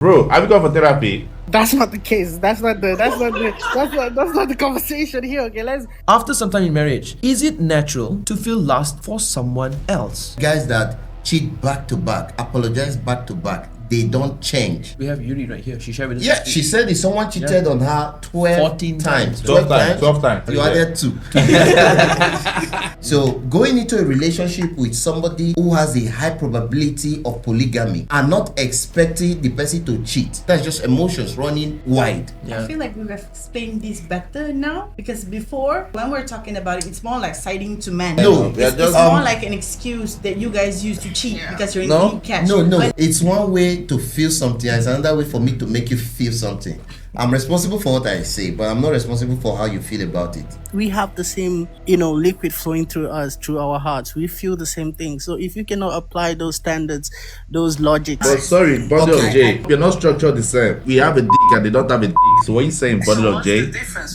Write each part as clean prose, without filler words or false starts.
Bro, have you gone for therapy? That's not the case. That's not the conversation here. Okay, let's. After some time in marriage, is it natural to feel lust for someone else? Guys that cheat back to back, apologize back to back, they don't change. We have Yuri right here. She shared with us. Yeah, she said if someone cheated on her 14 times. 12 times. You added 2. So going into a relationship with somebody who has a high probability of polygamy and not expecting the person to cheat, that's just emotions running wide. Yeah. I feel like we've explained this better now, because before, when we're talking about it, it's more like siding to men. No, it's more like an excuse that you guys use to cheat because you're in the catch. No, But it's one way to feel something. It's another way for me to make you feel something. I'm responsible for what I say, but I'm not responsible for how you feel about it. We have the same, liquid flowing through us, through our hearts. We feel the same thing. So if you cannot apply those standards, those logics. But sorry, body of J, you're not structured the same. We have a dick and they don't have a dick. So what are you saying, body of J?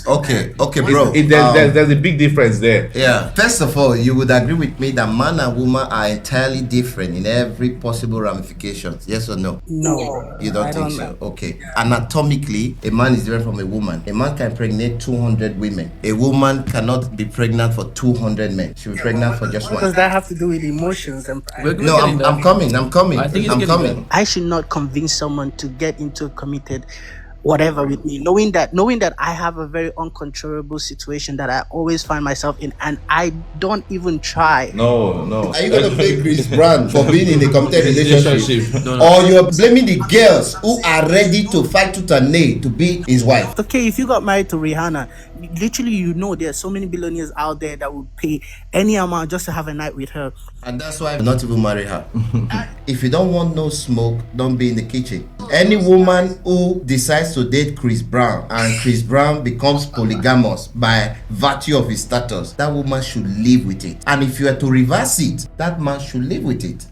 Okay, bro. There's a big difference there. Yeah. First of all, you would agree with me that man and woman are entirely different in every possible ramification. Yes or no? No. You don't think so? Okay. Anatomically, a man is different from a woman. A man can impregnate 200 women. A woman cannot be pregnant for 200 men. She'll be pregnant for just Because one. that have to do with emotions and. No, I'm coming. I think it's I'm getting coming. there. I should not convince someone to get into a committed whatever with me, knowing that I have a very uncontrollable situation that I always find myself in, and I don't even try. No. Are you gonna blame Chris Brown for being in a committed relationship? No. Or you're blaming the girls who are ready to fight tooth and nail to be his wife? Okay, if you got married to Rihanna, literally, there's so many billionaires out there that would pay any amount just to have a night with her. And that's why I'm not even marry her. If you don't want no smoke, don't be in the kitchen. Any woman who decides to date Chris Brown and Chris Brown becomes polygamous by virtue of his status, that woman should live with it. And if you are to reverse it, that man should live with it.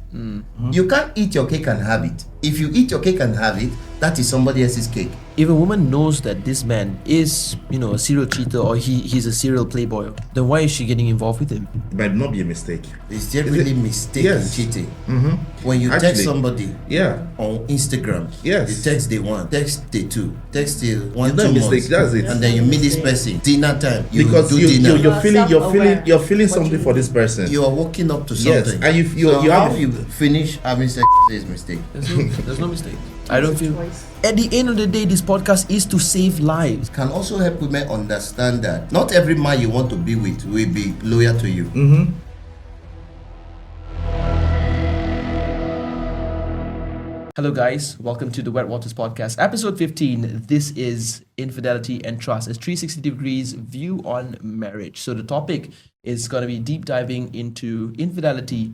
You can't eat your cake and have it. If you eat your cake and have it, that is somebody else's cake. If a woman knows that this man is, a serial cheater or he's a serial playboy, then why is she getting involved with him? It might not be a mistake. It's generally mistake in Yes. cheating. When you text Actually, somebody Yeah. on Instagram, Yes. you text day 1, text day 2, text day 1, It's not 2 a mistake, months, that's it. and then you meet this person. Dinner time, you Because do dinner. you're feeling something for this person. You are walking up to Yes, something. and you so how have- you finish having sex is mistake. There's no mistake. I don't feel. At the end of the day, this podcast is to save lives. Can also help women understand that not every man you want to be with will be loyal to you. Hello, guys. Welcome to the WetWaterz podcast, episode 15. This is Infidelity and Trust. It's 360 degrees view on marriage. So the topic is going to be deep diving into infidelity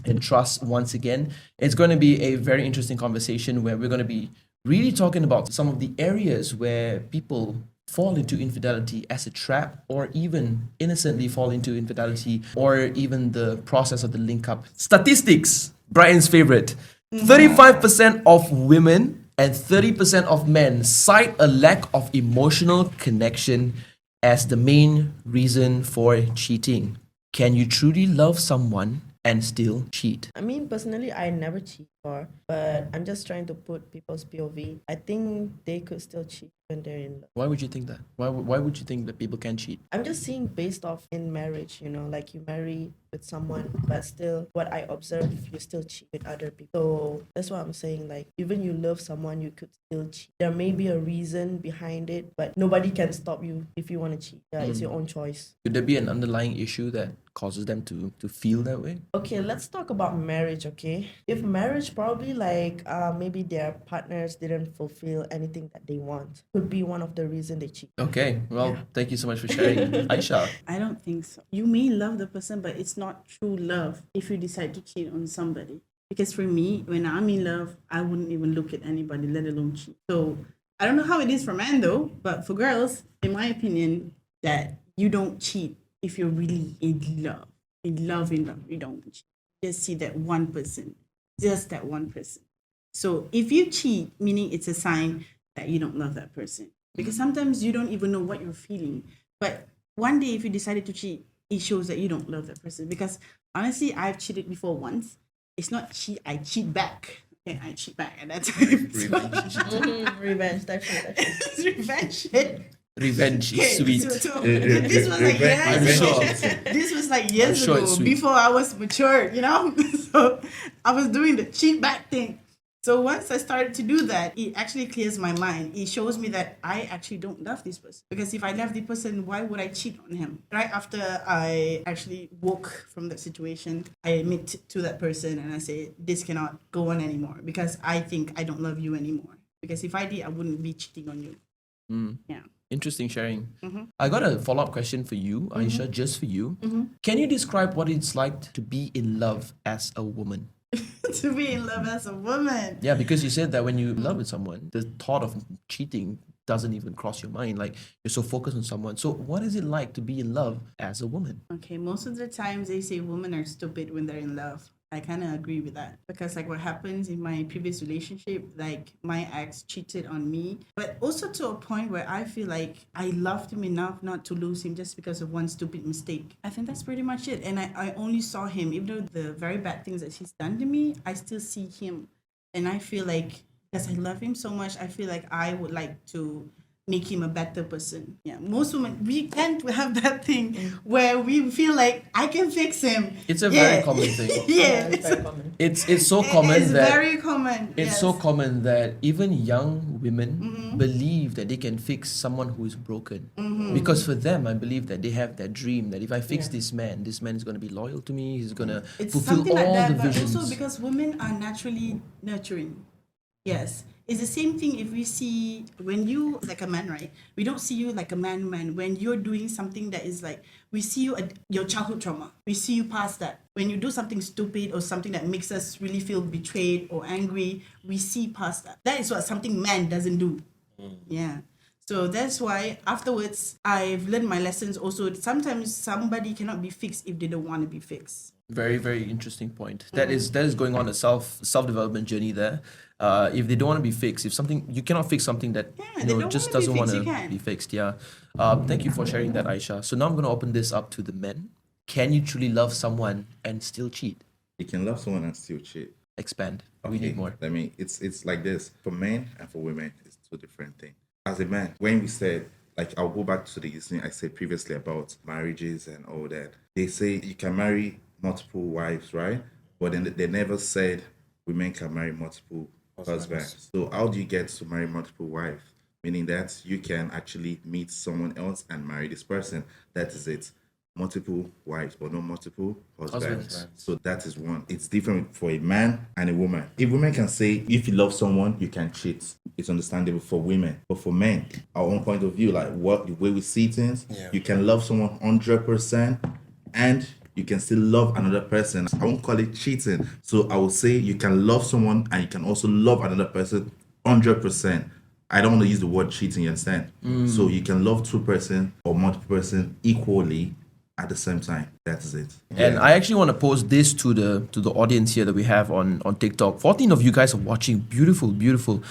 and trust once again. It's going to be a very interesting conversation where we're going to be really talking about some of the areas where people fall into infidelity as a trap, or even innocently fall into infidelity, or even the process of the link up. Statistics, Brian's favorite. 35% of women and 30% of men cite a lack of emotional connection as the main reason for cheating. Can you truly love someone and still cheat? I mean, personally, I never cheat before, but I'm just trying to put people's POV. I think they could still cheat when they're in love. Why would you think that? Why would you think that people can cheat? I'm just seeing based off in marriage, like you marry with someone, but still, what I observe, you still cheat with other people. So that's what I'm saying. Like, even you love someone, you could still cheat. There may be a reason behind it, but nobody can stop you if you want to cheat. Yeah, it's your own choice. Could there be an underlying issue that causes them to feel that way? Okay, let's talk about marriage, okay? If marriage, probably maybe their partners didn't fulfill anything that they want. Could be one of the reason they cheat. Okay, well, thank you so much for sharing. Aisha. I don't think so. You may love the person, but it's not true love if you decide to cheat on somebody. Because for me, when I'm in love, I wouldn't even look at anybody, let alone cheat. So I don't know how it is for men though, but for girls, in my opinion, that you don't cheat if you're really in love. In love, you don't cheat. Just see that one person, just that one person. So if you cheat, meaning it's a sign that you don't love that person. Because sometimes you don't even know what you're feeling. But one day, if you decided to cheat, it shows that you don't love that person. Because honestly, I've cheated before once. It's not cheat, I cheat back. Okay, I cheat back at that time. Revenge. That's it. It's revenge shit. Revenge is Okay, sweet. so this was like I'm sure. this was like years I'm sure ago it's sweet. before I was mature, you know. So I was doing the cheat back thing. So once I started to do that, it actually clears my mind. It shows me that I actually don't love this person. Because if I love the person, why would I cheat on him? Right after I actually woke from that situation, I admit to that person and I say, this cannot go on anymore because I think I don't love you anymore. Because if I did, I wouldn't be cheating on you. Yeah. Interesting sharing. I got a follow-up question for you, Aisha, just for you. Can you describe what it's like to be in love as a woman? To be in love as a woman. Yeah, because you said that when you love with someone, the thought of cheating doesn't even cross your mind. Like, you're so focused on someone. So what is it like to be in love as a woman? Okay, most of the times they say women are stupid when they're in love. I kind of agree with that because like what happens in my previous relationship, like my ex cheated on me, but also to a point where I feel like I loved him enough not to lose him just because of one stupid mistake. I think that's pretty much it. And I only saw him, even though the very bad things that he's done to me, I still see him. And I feel like because I love him so much, I feel like I would like to make him a better person. Yeah, most women, we can't have that thing where we feel like I can fix him. It's a very common thing. Yeah, It's very common. It's so common it's that very common. it's yes. so common that even young women believe that they can fix someone who is broken. Because for them, I believe that they have that dream that if I fix this man is going to be loyal to me. He's going to It's fulfill something all like that, the but visions. also because women are naturally nurturing. Yes. It's the same thing if we see when you like a man, right? We don't see you like a man. When you're doing something that is like, we see you at your childhood trauma. We see you past that. When you do something stupid or something that makes us really feel betrayed or angry, we see past that. That is what something man doesn't do. Yeah. So that's why afterwards I've learned my lessons also. Sometimes somebody cannot be fixed if they don't want to be fixed. Very, very interesting point. That is going on a self-development journey there. If they don't want to be fixed, if something you cannot fix something that Yeah, they don't just wanna be doesn't want fixed, you to can. be fixed. Yeah. Thank you for sharing that, Aisha. So now I'm going to open this up to the men. Can you truly love someone and still cheat? You can love someone and still cheat. Expand. We need more. I mean, it's like this. For men and for women, it's two different things. As a man, when we said, like, I'll go back to the thing I said previously about marriages and all that. They say you can marry multiple wives, right? But then they never said women can marry multiple husbands. So how do you get to marry multiple wives? Meaning that you can actually meet someone else and marry this person. That is it. Multiple wives, but not multiple husbands. So that is one. It's different for a man and a woman. If women can say, if you love someone, you can cheat. It's understandable for women. But for men, our own point of view, like what the way we see things, you can love someone 100% and you can still love another person. I won't call it cheating. So I will say you can love someone and you can also love another person 100%. I don't want to use the word cheating, you understand? So you can love two person or multiple person equally at the same time. That is it. And I actually want to pose this to the audience here that we have on TikTok. 14 of you guys are watching. Beautiful, beautiful.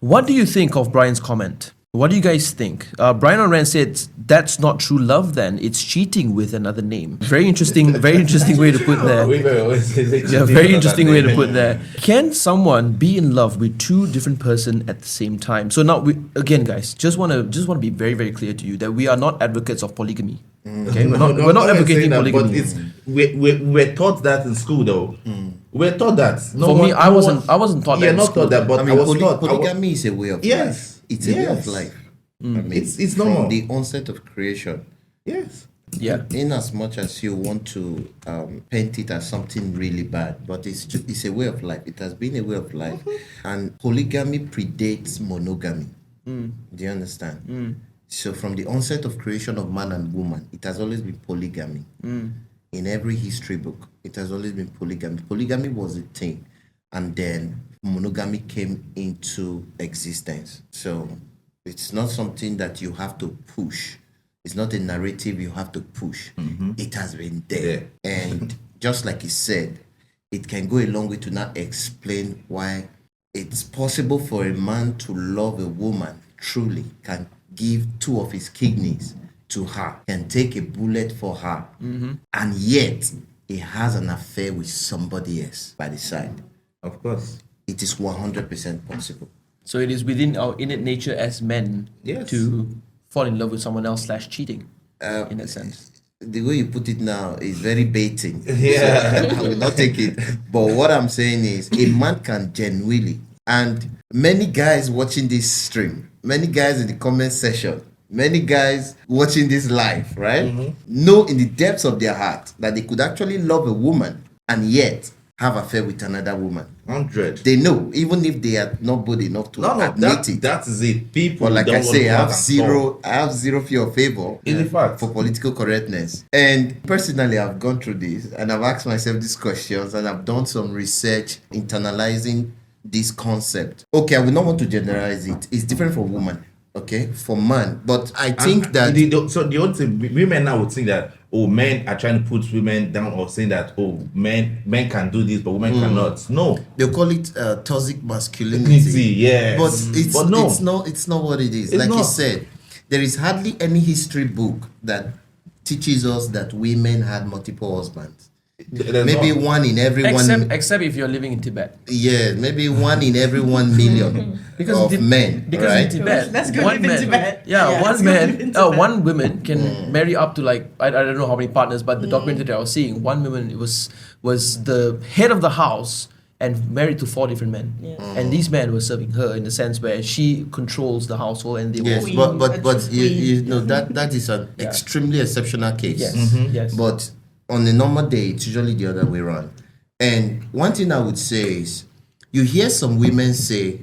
What do you think of Brian's comment? What do you guys think? Brian Oren said, that's not true love then. It's cheating with another name. Very interesting way to put there. Yeah, very interesting way to put there. Can someone be in love with two different person at the same time? So now, again, guys, just want to be very, very clear to you that we are not advocates of polygamy. Okay, we're not advocating that, polygamy. But we're taught that in school, though. We're taught that. I wasn't taught that. Yeah, in not school. taught that, but I I mean, was taught. polygamy is a way of life. It's a way of life. I mean, It's normal. From the onset of creation. Yes. Yeah. In as much as you want to paint it as something really bad, but it's a way of life. It has been a way of life. And polygamy predates monogamy. Do you understand? So from the onset of creation of man and woman, it has always been polygamy. In every history book, it has always been polygamy. Polygamy was a thing. And then monogamy came into existence. So it's not something that you have to push. It's not a narrative you have to push. It has been there. And just like he said, it can go a long way to now explain why it's possible for a man to love a woman truly, can give two of his kidneys to her, can take a bullet for her, and yet he has an affair with somebody else by the side. Of course. it is 100% possible. So it is within our innate nature as men Yes. to fall in love with someone else / cheating, in a sense. The way you put it now is very baiting. Yeah. I will not take it. But what I'm saying is, a man can genuinely, and many guys watching this stream, many guys in the comment section, many guys watching this live, right, know in the depths of their heart that they could actually love a woman and yet have affair with another woman. 100. They know, even if they are not bold enough to admit it. That is it. People. But like don't I want say, to I have have zero fear of favor Is a fact. for political correctness. And personally, I've gone through this and I've asked myself these questions and I've done some research internalizing this concept. Okay, I will not want to generalize it. It's different for woman, okay, for man. But I think that so the only thing, women now would think that men are trying to put women down or saying that men can do this but women cannot. No. they'll call it toxic masculinity. Yes. But no. it's not what it is. It's Like you not. said, there is hardly any history book that teaches us that women had multiple husbands. There's Maybe not. one in every Except if you're living in Tibet. yeah, maybe one in every 1 million of men, Because right? in Tibet, Let's go one live in man, Tibet. yeah, Yeah, one let's go live man, in Tibet. one woman can marry up to like I don't know how many partners, but the documentary that I was seeing, one woman was the head of the house and married to 4 different men, and these men were serving her in the sense where she controls the household and they Yes, were but you know that is an Yeah. extremely exceptional case. yes, yes, But on a normal day, it's usually the other way around. And one thing I would say is, you hear some women say,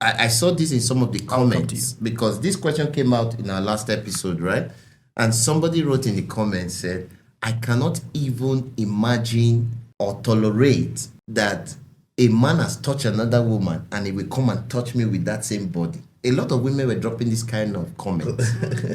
I saw this in some of the come to comments because this question came out in our last episode, right? And somebody wrote in the comments, said, I cannot even imagine or tolerate that a man has touched another woman and he will come and touch me with that same body. A lot of women were dropping this kind of comments,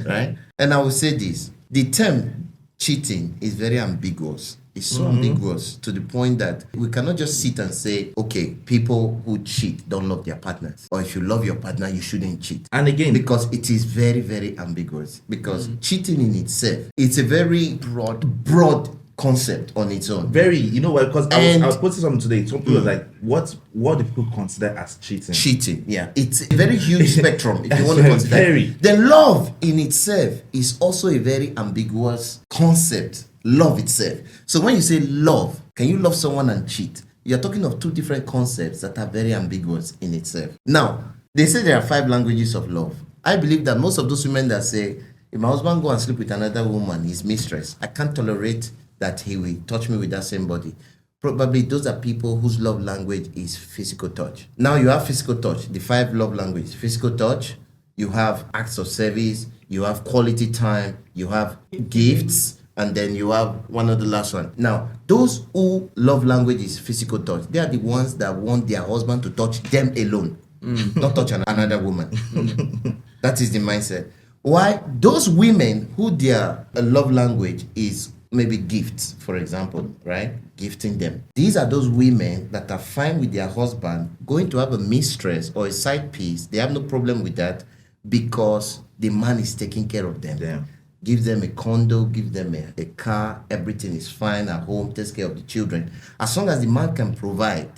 right? And I will say this, the term cheating is very ambiguous. It's so ambiguous to the point that we cannot just sit and say, okay, people who cheat don't love their partners. Or if you love your partner, you shouldn't cheat. And again, Because it is very, very ambiguous. Because cheating in itself, it's a very broad concept on its own. very, you know what? Because I And- was posting something today. Some people were like, what do people consider as cheating? Cheating, yeah. It's a very huge spectrum if you want to Very, consider very. it. Then love in itself is also a very ambiguous concept. Love itself. So when you say love, can you love someone and cheat? You're talking of 2 different concepts that are very ambiguous in itself. Now, they say there are 5 languages of love. I believe that most of those women that say, if my husband go and sleep with another woman, his mistress, I can't tolerate that he will touch me with that same body. Probably those are people whose love language is physical touch. Now you have physical touch, the 5 love languages. Physical touch, you have acts of service, you have quality time, you have gifts, and then you have one of the last one. Now, those who love language is physical touch, they are the ones that want their husband to touch them alone, not touch another woman. That is the mindset. Why? Those women who their love language is maybe gifts, for example, right? Gifting them. These are those women that are fine with their husband going to have a mistress or a side piece. They have no problem with that because the man is taking care of them. Damn. Give them a condo, give them a car, everything is fine at home, takes care of the children. As long as the man can provide,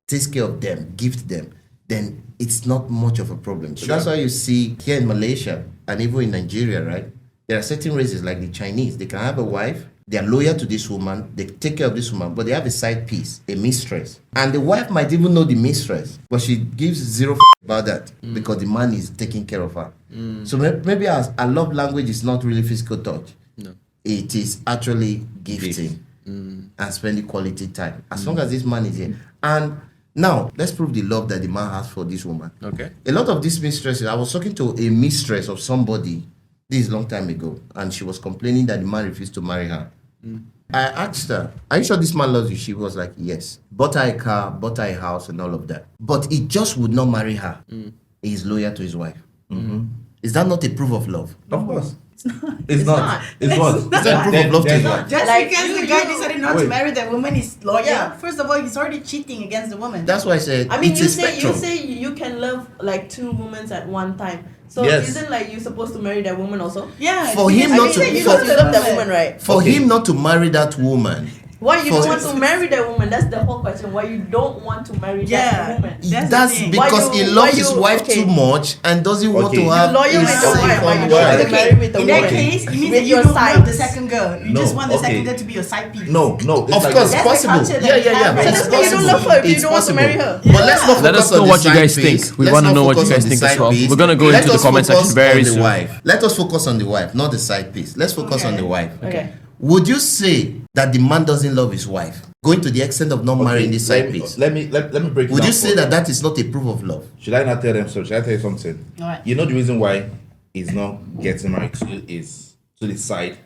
takes care of them, gift them, then it's not much of a problem. So that's why you see here in Malaysia and even in Nigeria, right? There are certain races like the Chinese. They can have a wife, they are loyal to this woman, they take care of this woman, but they have a side piece, a mistress. And the wife might even know the mistress, but she gives zero about that because the man is taking care of her. So maybe our love language is not really physical touch. No. It is actually gifting and spending quality time. As long as this man is here. And now, let's prove the love that the man has for this woman. Okay. A lot of these mistresses, I was talking to a mistress of somebody, this is a long time ago, and she was complaining that the man refused to marry her. I asked her, are you sure this man loves you? She was like, yes. Bought her a car, bought her a house and all of that. But he just would not marry her. He is loyal to his wife. Is that not a proof of love? Of course. It's not. It's not. It's what? Is that proof of love to his wife? Just Like, because the guy decided not to Wait. marry that woman is loyal. Yeah. First of all, he's already cheating against the woman. That's why I said I mean, it's you a say spectrum. you can love like 2 women at one time. So Yes. isn't like you supposed to marry that woman also? yeah. For him because not you to- said you Because love you the love that woman. woman, right? For him not to marry that woman Why you don't For- want to marry that woman? That's the whole question. Why you don't want to marry that woman? That's the That's thing. because Why he you- loves why his you- wife okay. too much and doesn't want Okay. to You have loyal with a your wife, second but you wife. shouldn't marry with a In that woman. case, it means With that you your don't love sides. the second girl. You No, just want the okay. second girl to be your side piece. No, it's Of like- course, That's the possible. culture that Yeah, we yeah, yeah. have. But So it's that's why you don't possible. love her if you It's don't want to possible. marry her. But let's not Let focus us know on the what you side guys piece. think. We Let's wanna not know what you focus guys on the think as side well. piece. We're gonna go Let into the us comment focus section very on the soon. wife. Let us focus on the wife, not the side piece. Let's focus on the wife. Okay. Would you say that the man doesn't love his wife, going to the extent of not marrying the side piece? Let me break it Would down you for say that that is not a proof of love? Should I not tell them so? Should I tell you something? Alright. You know the reason why he's not getting married is to the side.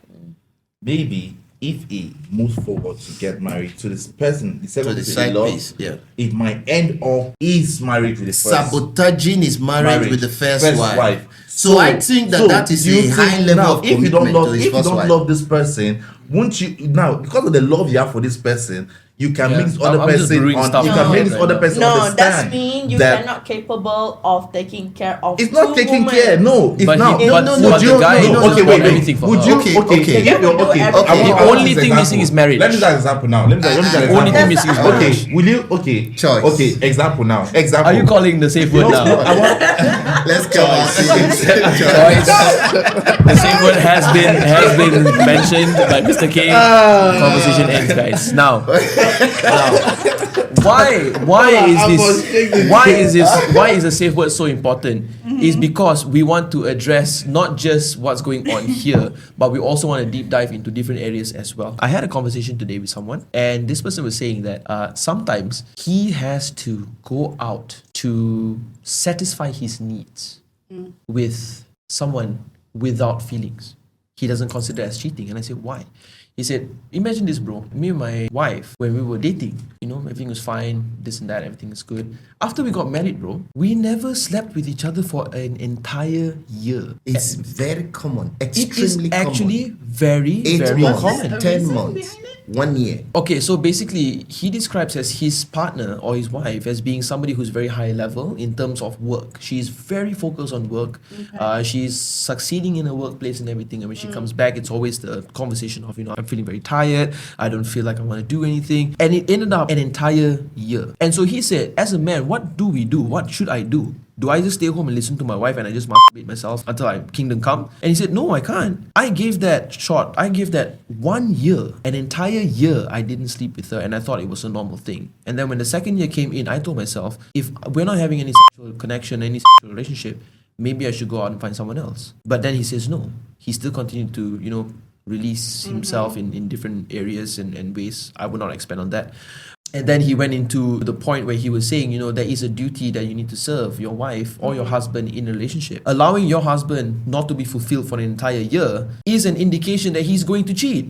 Maybe if he moves forward to get married to this person, the second To the person side he loves, piece, yeah. it might end up his marriage with the first. Sabotaging his marriage with the first wife. So So I think that that is do you a high think level now, of if you don't commitment love, to his if you first don't wife. love this person, won't you now, because of the love you have for this person, you can Yeah. make this other I'm just person brewing on, stuff you in can my make head this right other now. person No, understand that's mean you that cannot capable of taking care of it's not two taking women. care. No, if But now, he- but- would but the you? guy no, does okay, want wait, everything for would her. you? Okay, Okay, okay. Yeah, we do everything. I The want only this thing missing example. is marriage. Let me use an example now. Let me use an The example. only thing missing is Okay, marriage. will you? Okay, Choice. Okay, example now. Example. Are you calling the safe word No, now? I want. Let's come on. Choice. The safe word has been mentioned by Mr. K. Conversation ends, guys. Now, why is a safe word so important? Is because we want to address not just what's going on here, but we also want to deep dive into different areas as well. I had a conversation today with someone, and this person was saying that sometimes he has to go out to satisfy his needs with someone without feelings. He doesn't consider as cheating. And I said, why? He said, imagine this, bro. Me and my wife, when we were dating, everything was fine, this and that, everything is good. After we got married, bro, we never slept with each other for an entire year. It's very common. It is Extremely actually common. very, 8 very months, common. 10 months, 1 year. Okay, so basically, he describes as his partner or his wife as being somebody who's very high level in terms of work. She's very focused on work. She's succeeding in her workplace and everything. And when she comes back, it's always the conversation of, I'm feeling very tired. I don't feel like I want to do anything. And it ended up an entire year. And so he said, as a man, what do we do? What should I do? Do I just stay home and listen to my wife and I just masturbate myself until kingdom come? And he said, no, I can't. I gave that shot. I gave that 1 year, an entire year, I didn't sleep with her and I thought it was a normal thing. And then when the second year came in, I told myself, if we're not having any sexual connection, any sexual relationship, maybe I should go out and find someone else. But then he says no. He still continued to, release himself in different areas and ways. I would not expand on that. And then he went into the point where he was saying, there is a duty that you need to serve your wife or your husband in a relationship. Allowing your husband not to be fulfilled for an entire year is an indication that he's going to cheat.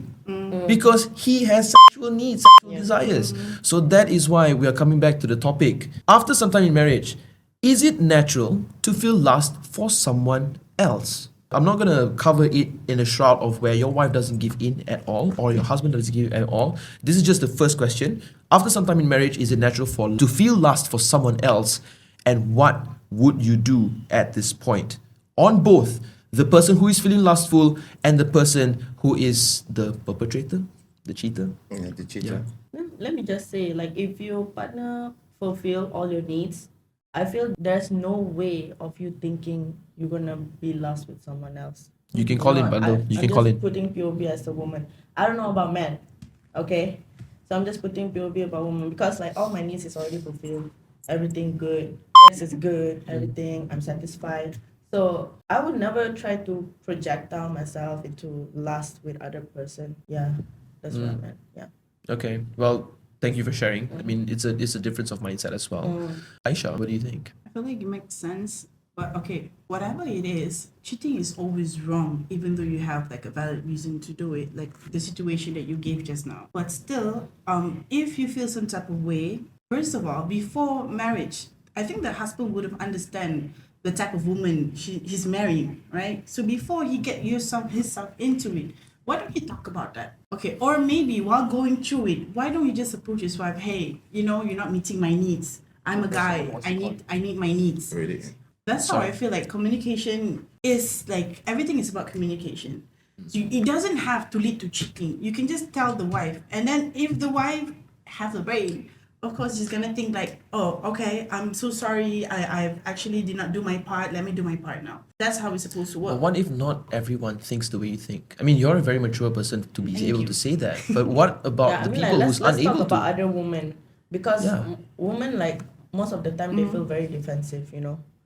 Because he has sexual needs, sexual desires. So that is why we are coming back to the topic. After some time in marriage, is it natural to feel lust for someone else? I'm not going to cover it in a shroud of where your wife doesn't give in at all or your husband doesn't give in at all. This is just the first question. After some time in marriage, is it natural to feel lust for someone else? And what would you do at this point? On both the person who is feeling lustful and the person who is the perpetrator, the cheater. Yeah, the cheater. Let me just say, if your partner fulfill all your needs, I feel there's no way of you thinking you're gonna be lost with someone else. You can call it bundle. You can call it. Putting POV as a woman. I don't know about men, okay? So I'm just putting POV about women because all my needs is already fulfilled. Everything good. Sex is good. Everything. I'm satisfied. So I would never try to projectile myself into lust with other person. Yeah, that's what I meant. Yeah. Okay. Well, thank you for sharing. I mean, it's a difference of mindset as well. Aisha, what do you think? I feel like it makes sense. But okay, whatever it is, cheating is always wrong, even though you have a valid reason to do it, like the situation that you gave just now. But still, if you feel some type of way, first of all, before marriage, I think the husband would have understand the type of woman he's marrying, right? So before he get himself into it, why don't you talk about that? Okay, or maybe while going through it, why don't you just approach his wife? Hey, you're not meeting my needs. I'm a guy. I need my needs. Really? That's how I feel like communication is everything is about communication. So it doesn't have to lead to cheating. You can just tell the wife, and then if the wife has a brain, of course she's gonna think like, oh, okay, I'm so sorry, I actually did not do my part, let me do my part now. That's how it's supposed to But work. what if not everyone thinks the way you think? I mean, you're a very mature person to be able to say that. But what about the people let's who's unable talk about to? other women, because Yeah. women, like, most of the time they feel very defensive,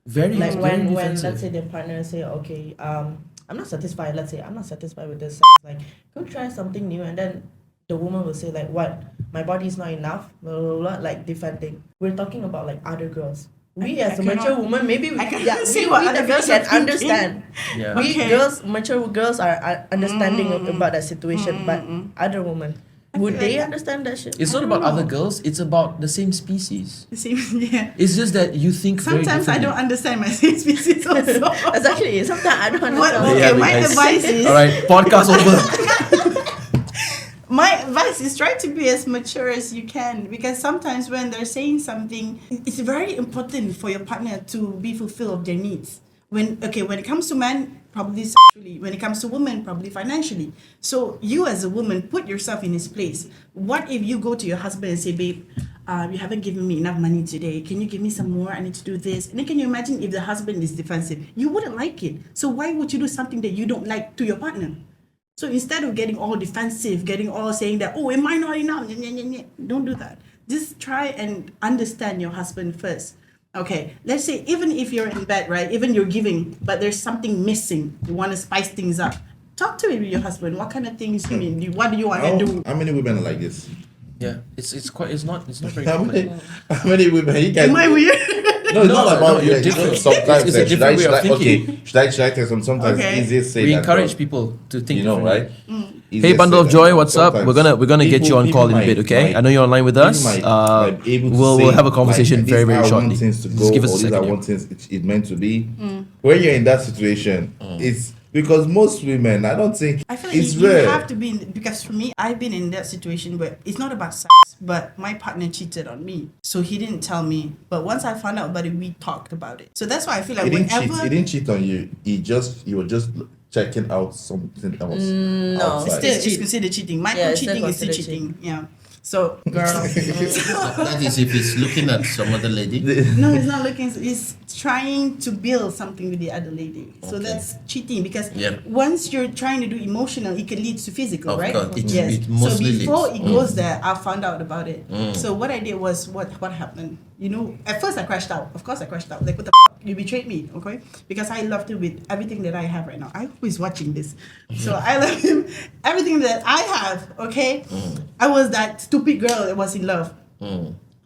Very, like very when defensive. let's say their partner say, okay, I'm not satisfied, let's say I'm not satisfied with this, like, go try something new, and then the woman will say like, what, my body is not enough, blah, blah, blah, like defending. We're talking about like other girls. We as a mature woman, maybe we, I cannot yeah, see we, what we other definitely girls are can thinking. understand. Yeah. We Okay. girls, mature girls are understanding about that situation, but other women, would they understand that shit? It's not about other girls, it's about the same species. The same, yeah. It's just that you think very Sometimes I differently. don't understand my same species also. Exactly. Sometimes I don't What, understand. Yeah, okay, my guys. advice is Alright, podcast over. my advice is try to be as mature as you can, because sometimes when they're saying something, it's very important for your partner to be fulfilled of their needs. When it comes to men, probably sexually. When it comes to women, probably financially. So you as a woman, put yourself in his place. What if you go to your husband and say, babe, you haven't given me enough money today. Can you give me some more? I need to do this. And then can you imagine if the husband is defensive? You wouldn't like it. So why would you do something that you don't like to your partner? So instead of getting all defensive, getting all saying that, oh, am I not enough? Don't do that. Just try and understand your husband first. Okay, let's say even if you're in bed, right? Even you're giving, but there's something missing. You want to spice things up. Talk to your husband. What kind of things you mean? What do you want to do? How many women are like this? Yeah, it's not very How common. many women? You guys, Am I weird? no, it's No, not about no, you're you. different. Sometimes It's a different way of okay. Should I tell some? Sometimes Okay. it's easier to say We that, encourage but, people to think you know, differently. right? Hey, Easier Bundle said of than Joy, done. what's up? We're Sometimes gonna get you on people call in a bit, might- okay? I know you're online with people us. might be able to We'll say, have a conversation like, very, these very are shortly. want things to go, Just give us or a these are second. want things it's meant to be. When you're in that situation, it's because most women, I don't think I feel like it's you rare. have to be because for me, I've been in that situation where it's not about sex, but my partner cheated on me, so he didn't tell me. But once I found out about it, we talked about it. So that's why I feel like He didn't cheat. whenever He didn't cheat on you. You were just checking out something else. No. outside. still it's considered cheating. Micro Yeah, it's still cheating is still considered cheating. Yeah. So girl, That is if he's looking at some other lady. no, he's not looking. He's trying to build something with the other lady. So Okay. that's cheating because Yeah. once you're trying to do emotional, it can lead to physical, Of right? course, it yes. So mostly before leads. it goes there, I found out about it. So what I did was what happened. You know, at first I crashed out. Of course I crashed out. Like, what the you betrayed me, okay? Because I loved him with everything that I have right now. I'm always watching this. So I love him, everything that I have, okay? I was that stupid girl that was in love.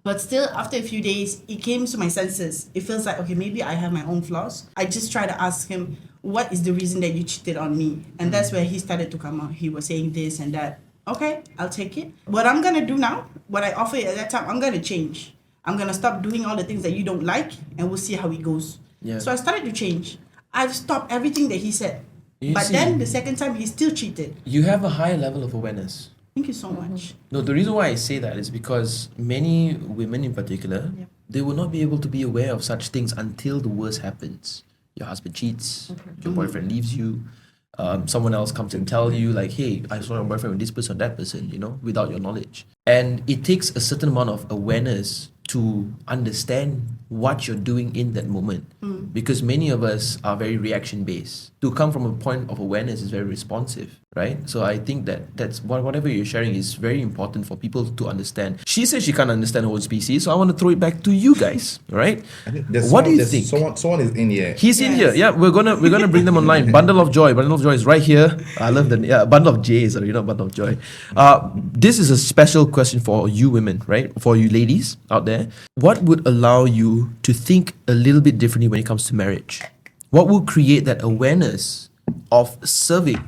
But still, after a few days, it came to my senses. It feels like, okay, maybe I have my own flaws. I just try to ask him, what is the reason that you cheated on me? And that's where he started to come out. He was saying this and that. Okay, I'll take it. What I'm going to do now, what I offer you at that time, I'm going to change. I'm going to stop doing all the things that you don't like, and we'll see how it goes. Yeah. So I started to change. I've stopped everything that he said. You But see- then the second time, he still cheated. You have a higher level of awareness. Thank you so much. No, the reason why I say that is because many women in particular, Yep. they will not be able to be aware of such things until the worst happens. Your husband cheats, your boyfriend leaves you, someone else comes and tell you like, hey, I saw your boyfriend with this person, that person, without your knowledge. And it takes a certain amount of awareness to understand what you're doing in that moment. Because many of us are very reaction based. To come from a point of awareness is very responsive, right? So I think that's whatever you're sharing is very important for people to understand. She says she can't understand her own species, so I want to throw it back to you guys, right? I think there's What do you there's think? Someone is in here. He's in here. Yes. Yeah, we're gonna bring them online. Bundle of Joy is right here. I love the Bundle of J, sorry, not Bundle of Joy. This is a special question for you women, right? For you ladies out there. What would allow you to think a little bit differently when it comes to marriage? What will create that awareness of serving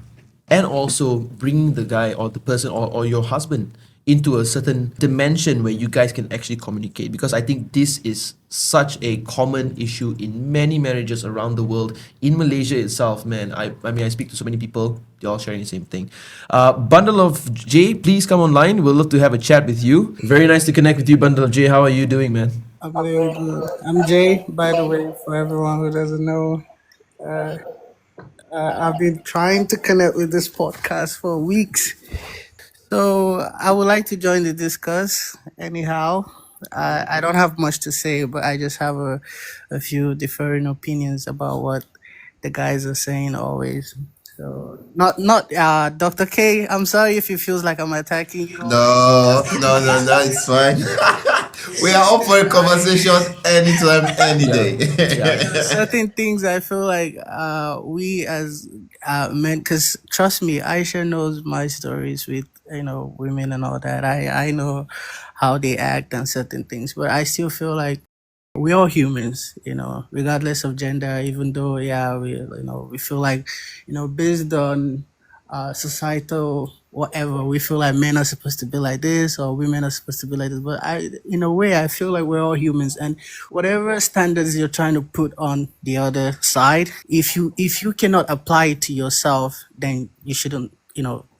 and also bringing the guy or the person or your husband into a certain dimension where you guys can actually communicate? Because I think this is such a common issue in many marriages around the world. In Malaysia itself, man, I mean, I speak to so many people, they're all sharing the same thing. Bundle of J, please come online. We'll love to have a chat with you. Very nice to connect with you, Bundle of J. How are you doing, man? I'm doing good. I'm Jay, by the way, for everyone who doesn't know. I've been trying to connect with this podcast for weeks. So I would like to join the discuss. Anyhow, I don't have much to say, but I just have a few differing opinions about what the guys are saying always. So not Dr. K. I'm sorry if it feels like I'm attacking you. No, it's fine. We are up for a conversation anytime, any day. Certain things I feel like we as men, because trust me, Aisha knows my stories with women and all that. I know how they act and certain things, but I still feel like we're all humans, regardless of gender. Even though, yeah, we feel like, based on societal whatever, we feel like men are supposed to be like this or women are supposed to be like this. But in a way, I feel like we're all humans, and whatever standards you're trying to put on the other side, if you cannot apply it to yourself, then you shouldn't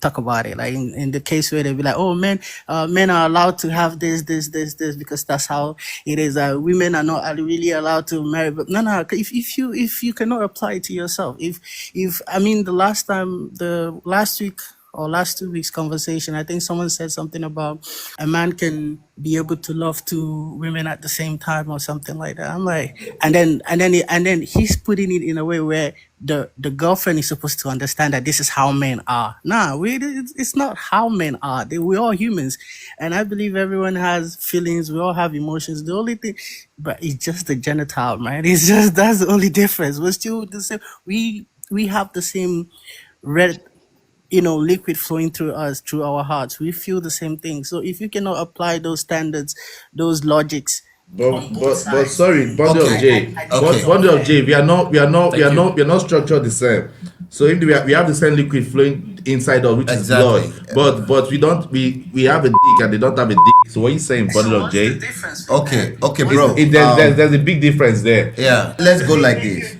talk about it. Like in the case where they'll be like, oh, men are allowed to have this because that's how it is. Women are not really allowed to marry. But no, if you cannot apply it to yourself, if I mean the last week or last 2 weeks conversation, I think someone said something about a man can be able to love two women at the same time or something like that. I'm like, and then he's putting it in a way where the girlfriend is supposed to understand that this is how men are. Nah, it's not how men are. We're all humans, and I believe everyone has feelings. We all have emotions. The only thing, but it's just the genital, man. It's just that's the only difference. We're still the same. We have the same red liquid flowing through us, through our hearts. We feel the same thing. So if you cannot apply those standards, those logics, But sorry, bundle of J. Okay. Bundle of J. We are not structured the same. So if we have the same liquid flowing inside us, which Exactly. is blood, but we have a dick and they don't have a dick. So what are you saying, bundle of J? Okay, bro. There's a big difference there. Yeah, let's go like this.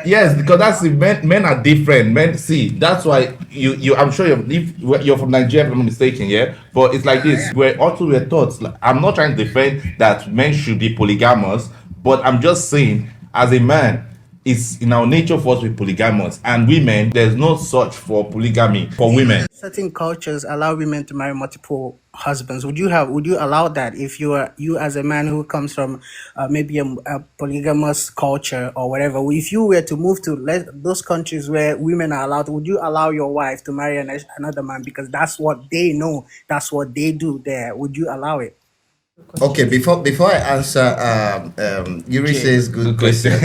Yes, because that's the men are different. Men, see, that's why you I'm sure you're from Nigeria, if I'm not mistaken, yeah. But it's like this: we're taught. Like, I'm not trying to defend that men should be polygamous, but I'm just saying, as a man, it's in our nature for us to be polygamous, and women, there's no such for polygamy for women. Certain cultures allow women to marry multiple husbands. Would you allow that if you as a man who comes from maybe a polygamous culture or whatever? If you were to move to those countries where women are allowed, would you allow your wife to marry another man because that's what they know, that's what they do there? Would you allow it? Okay, before I answer, Yuri says good question. Okay,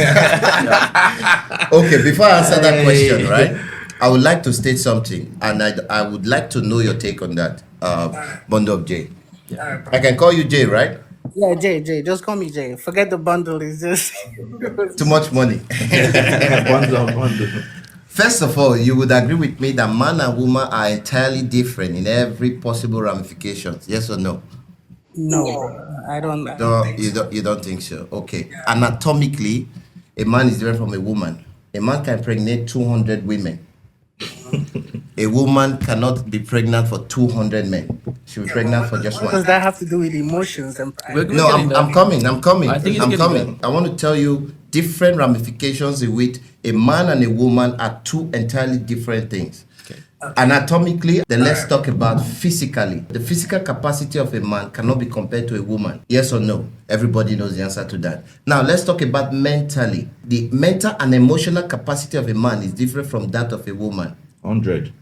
before I answer that question, right, I would like to state something, and I would like to know your take on that, Bundle of J. I can call you J, right? Yeah, Jay, just call me Jay. Forget the bundle. It's just Too much money. Bundle. First of all, you would agree with me that man and woman are entirely different in every possible ramifications. Yes or no? no. I don't. You don't think so? Okay. Anatomically, a man is different from a woman. A man can impregnate 200 women. A woman cannot be pregnant for 200 men. She'll be pregnant for just What one. does that have to do with emotions and We're No, getting there. I'm coming. I think it's I'm getting coming. I want to tell you different ramifications in which a man and a woman are two entirely different things. Anatomically, then let's talk about physically. The physical capacity of a man cannot be compared to a woman. Yes or no? Everybody knows the answer to that. Now, let's talk about mentally. The mental and emotional capacity of a man is different from that of a woman. 100.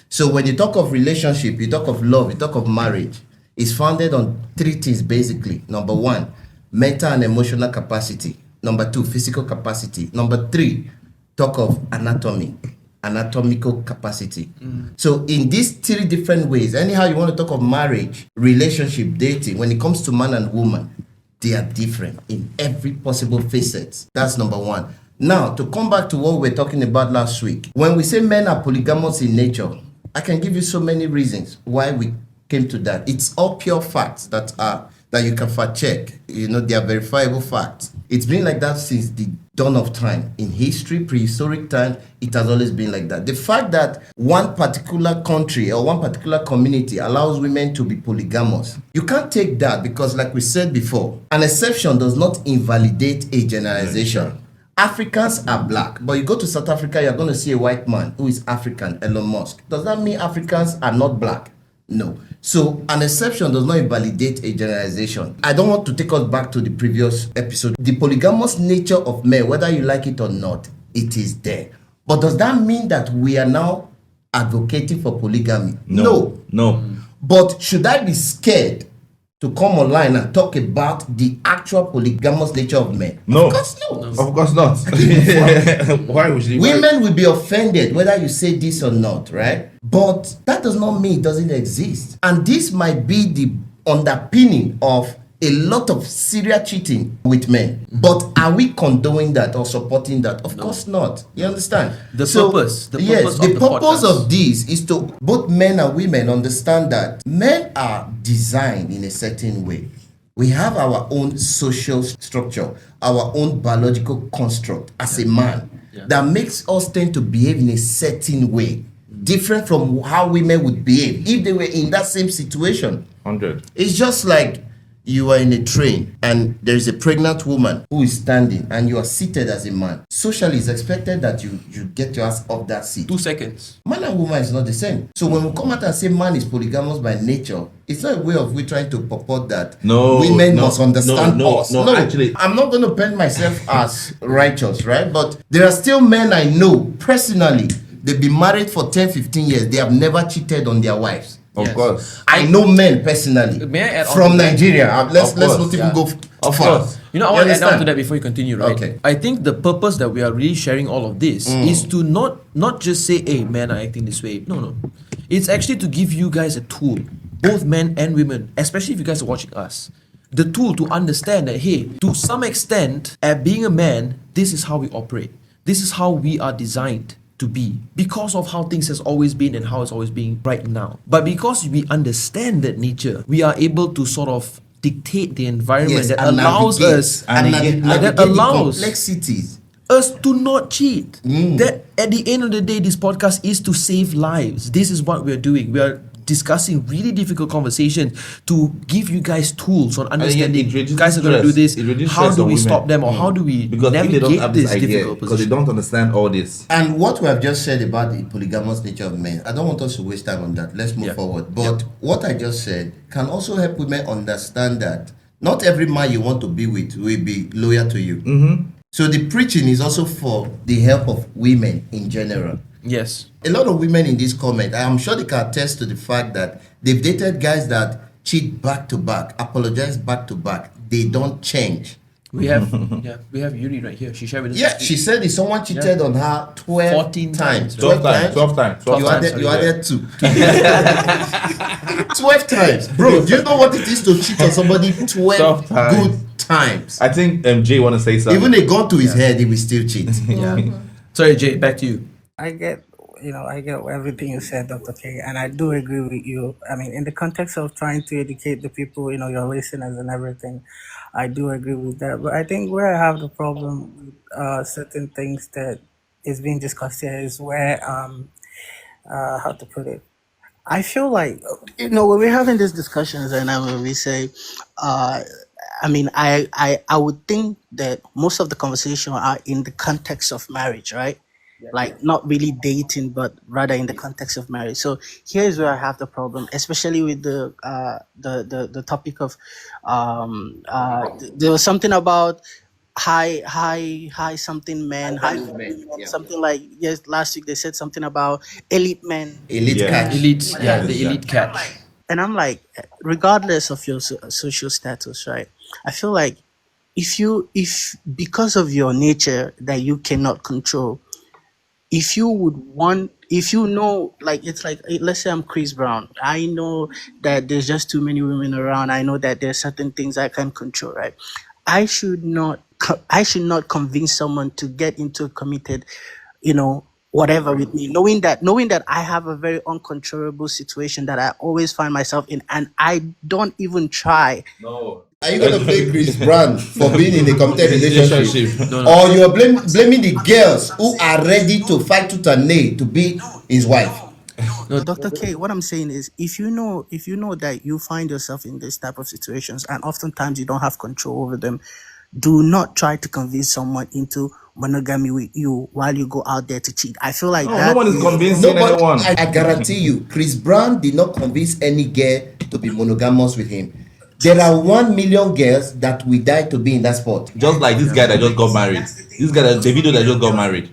So when you talk of relationship, you talk of love, you talk of marriage, it's founded on three things basically. Number one, mental and emotional capacity. Number two, physical capacity. Number three, talk of anatomical capacity. So in these three different ways, anyhow you want to talk of marriage, relationship, dating, when it comes to man and woman, they are different in every possible facet. That's number one. Now, to come back to what we were talking about last week, when we say men are polygamous in nature, I can give you so many reasons why we came to that. It's all pure facts that you can fact check. They are verifiable facts. It's been like that since the dawn of time. In history, prehistoric time, it has always been like that. The fact that one particular country or one particular community allows women to be polygamous, you can't take that because, like we said before, an exception does not invalidate a generalization. Africans are black, but you go to South Africa, you're going to see a white man who is African, Elon Musk. Does that mean Africans are not black? No. So an exception does not invalidate a generalization. I don't want to take us back to the previous episode. The polygamous nature of men, whether you like it or not, it is there. But does that mean that we are now advocating for polygamy? No. But should I be scared to come online and talk about the actual polygamous nature of men? No. Of course no. Of course not. Why would you? Women will be offended whether you say this or not, right? But that does not mean it doesn't exist. And this might be the underpinning of a lot of serial cheating with men. But are we condoning that or supporting that? Of course not. You understand? The purpose of the purpose podcast. of this is to both men and women understand that men are designed in a certain way. We have our own social structure, our own biological construct as a man that makes us tend to behave in a certain way, different from how women would behave if they were in that same situation. 100. It's just like you are in a train and there is a pregnant woman who is standing and you are seated as a man. Socially, it's expected that you get your ass off that seat. 2 seconds. Man and woman is not the same. So when we come out and say man is polygamous by nature, it's not a way of we trying to purport that women must understand us. No, actually, I'm not going to paint myself as righteous, right? But there are still men I know personally. They've been married for 10, 15 years. They have never cheated on their wives. of course. I know men personally May I add on from to that? Nigeria. Let's course, not even go Of far. course. You know, I want to add on to understand? that before you continue, right? Okay. I think the purpose that we are really sharing all of this is to not just say, hey, men are acting this way. No. It's actually to give you guys a tool, both men and women, especially if you guys are watching us. The tool to understand that, hey, to some extent, at being a man, this is how we operate. This is how we are designed to be because of how things has always been and how it's always being right now. But because we understand that nature, we are able to sort of dictate the environment that and allows navigate, us and navigate navigate that the allows complexities. us to not cheat. That at the end of the day, this podcast is to save lives. This is what we're doing. We are discussing really difficult conversations to give you guys tools on understanding. it reduces Guys are going to do stress. this. It reduces How stress do on we women. stop them, or how do we Because if they don't navigate have this this idea, difficult because they position? don't understand all this. And what we have just said about the polygamous nature of men, I don't want us to waste time on that. Let's move Yeah. forward. But what I just said can also help women understand that not every man you want to be with will be loyal to you. So the preaching is also for the help of women in general. Yes. A lot of women in this comment, I'm sure they can attest to the fact that they've dated guys that cheat back to back, apologize back to back. They don't change. We have we have Yuri right here. She shared with us. Yeah, she said if someone cheated on her 12 14 times. 12 times. 12 times. 12 You times. added, you added 2. 12 times. Bro, do you know what it is to cheat on somebody 12 times. good times? I think Jay want to say something. Even a gun to his head, he will still cheat. Yeah. Sorry, Jay. Back to you. I get everything you said, Dr. K, and I do agree with you. I mean, in the context of trying to educate the people, your listeners and everything, I do agree with that. But I think where I have the problem with certain things that is being discussed here is where, how to put it, I feel like, when we're having these discussions and when we say, I would think that most of the conversation are in the context of marriage, right? Like not really dating, but rather in the context of marriage. So here's where I have the problem, especially with the topic of there was something about high something men, high men, yeah. something like last week they said something about elite men. Elite Yeah. catch. Elite, the elite cat. And I'm like, regardless of your social status, right? I feel like if because of your nature that you cannot control, if you know, like, it's like, let's say I'm Chris Brown. I know that there's just too many women around. I know that there's certain things I can't control, right? I should not convince someone to get into a committed, whatever with me, knowing that I have a very uncontrollable situation that I always find myself in, and I don't even try. No. Are you going to blame Chris Brown for being in a committed relationship? No. Or you are blaming the girls who are ready to fight tooth and nail to be his wife? No, Dr. K, what I'm saying is, if you know that you find yourself in this type of situations and oftentimes you don't have control over them, Do not try to convince someone into monogamy with you while you go out there to cheat. I feel like No, that no one is is convincing No, but anyone. I guarantee you, Chris Brown did not convince any girl to be monogamous with him. There are 1 million girls that will die to be in that spot. Just like this guy that just got married. This guy, the video that just got married.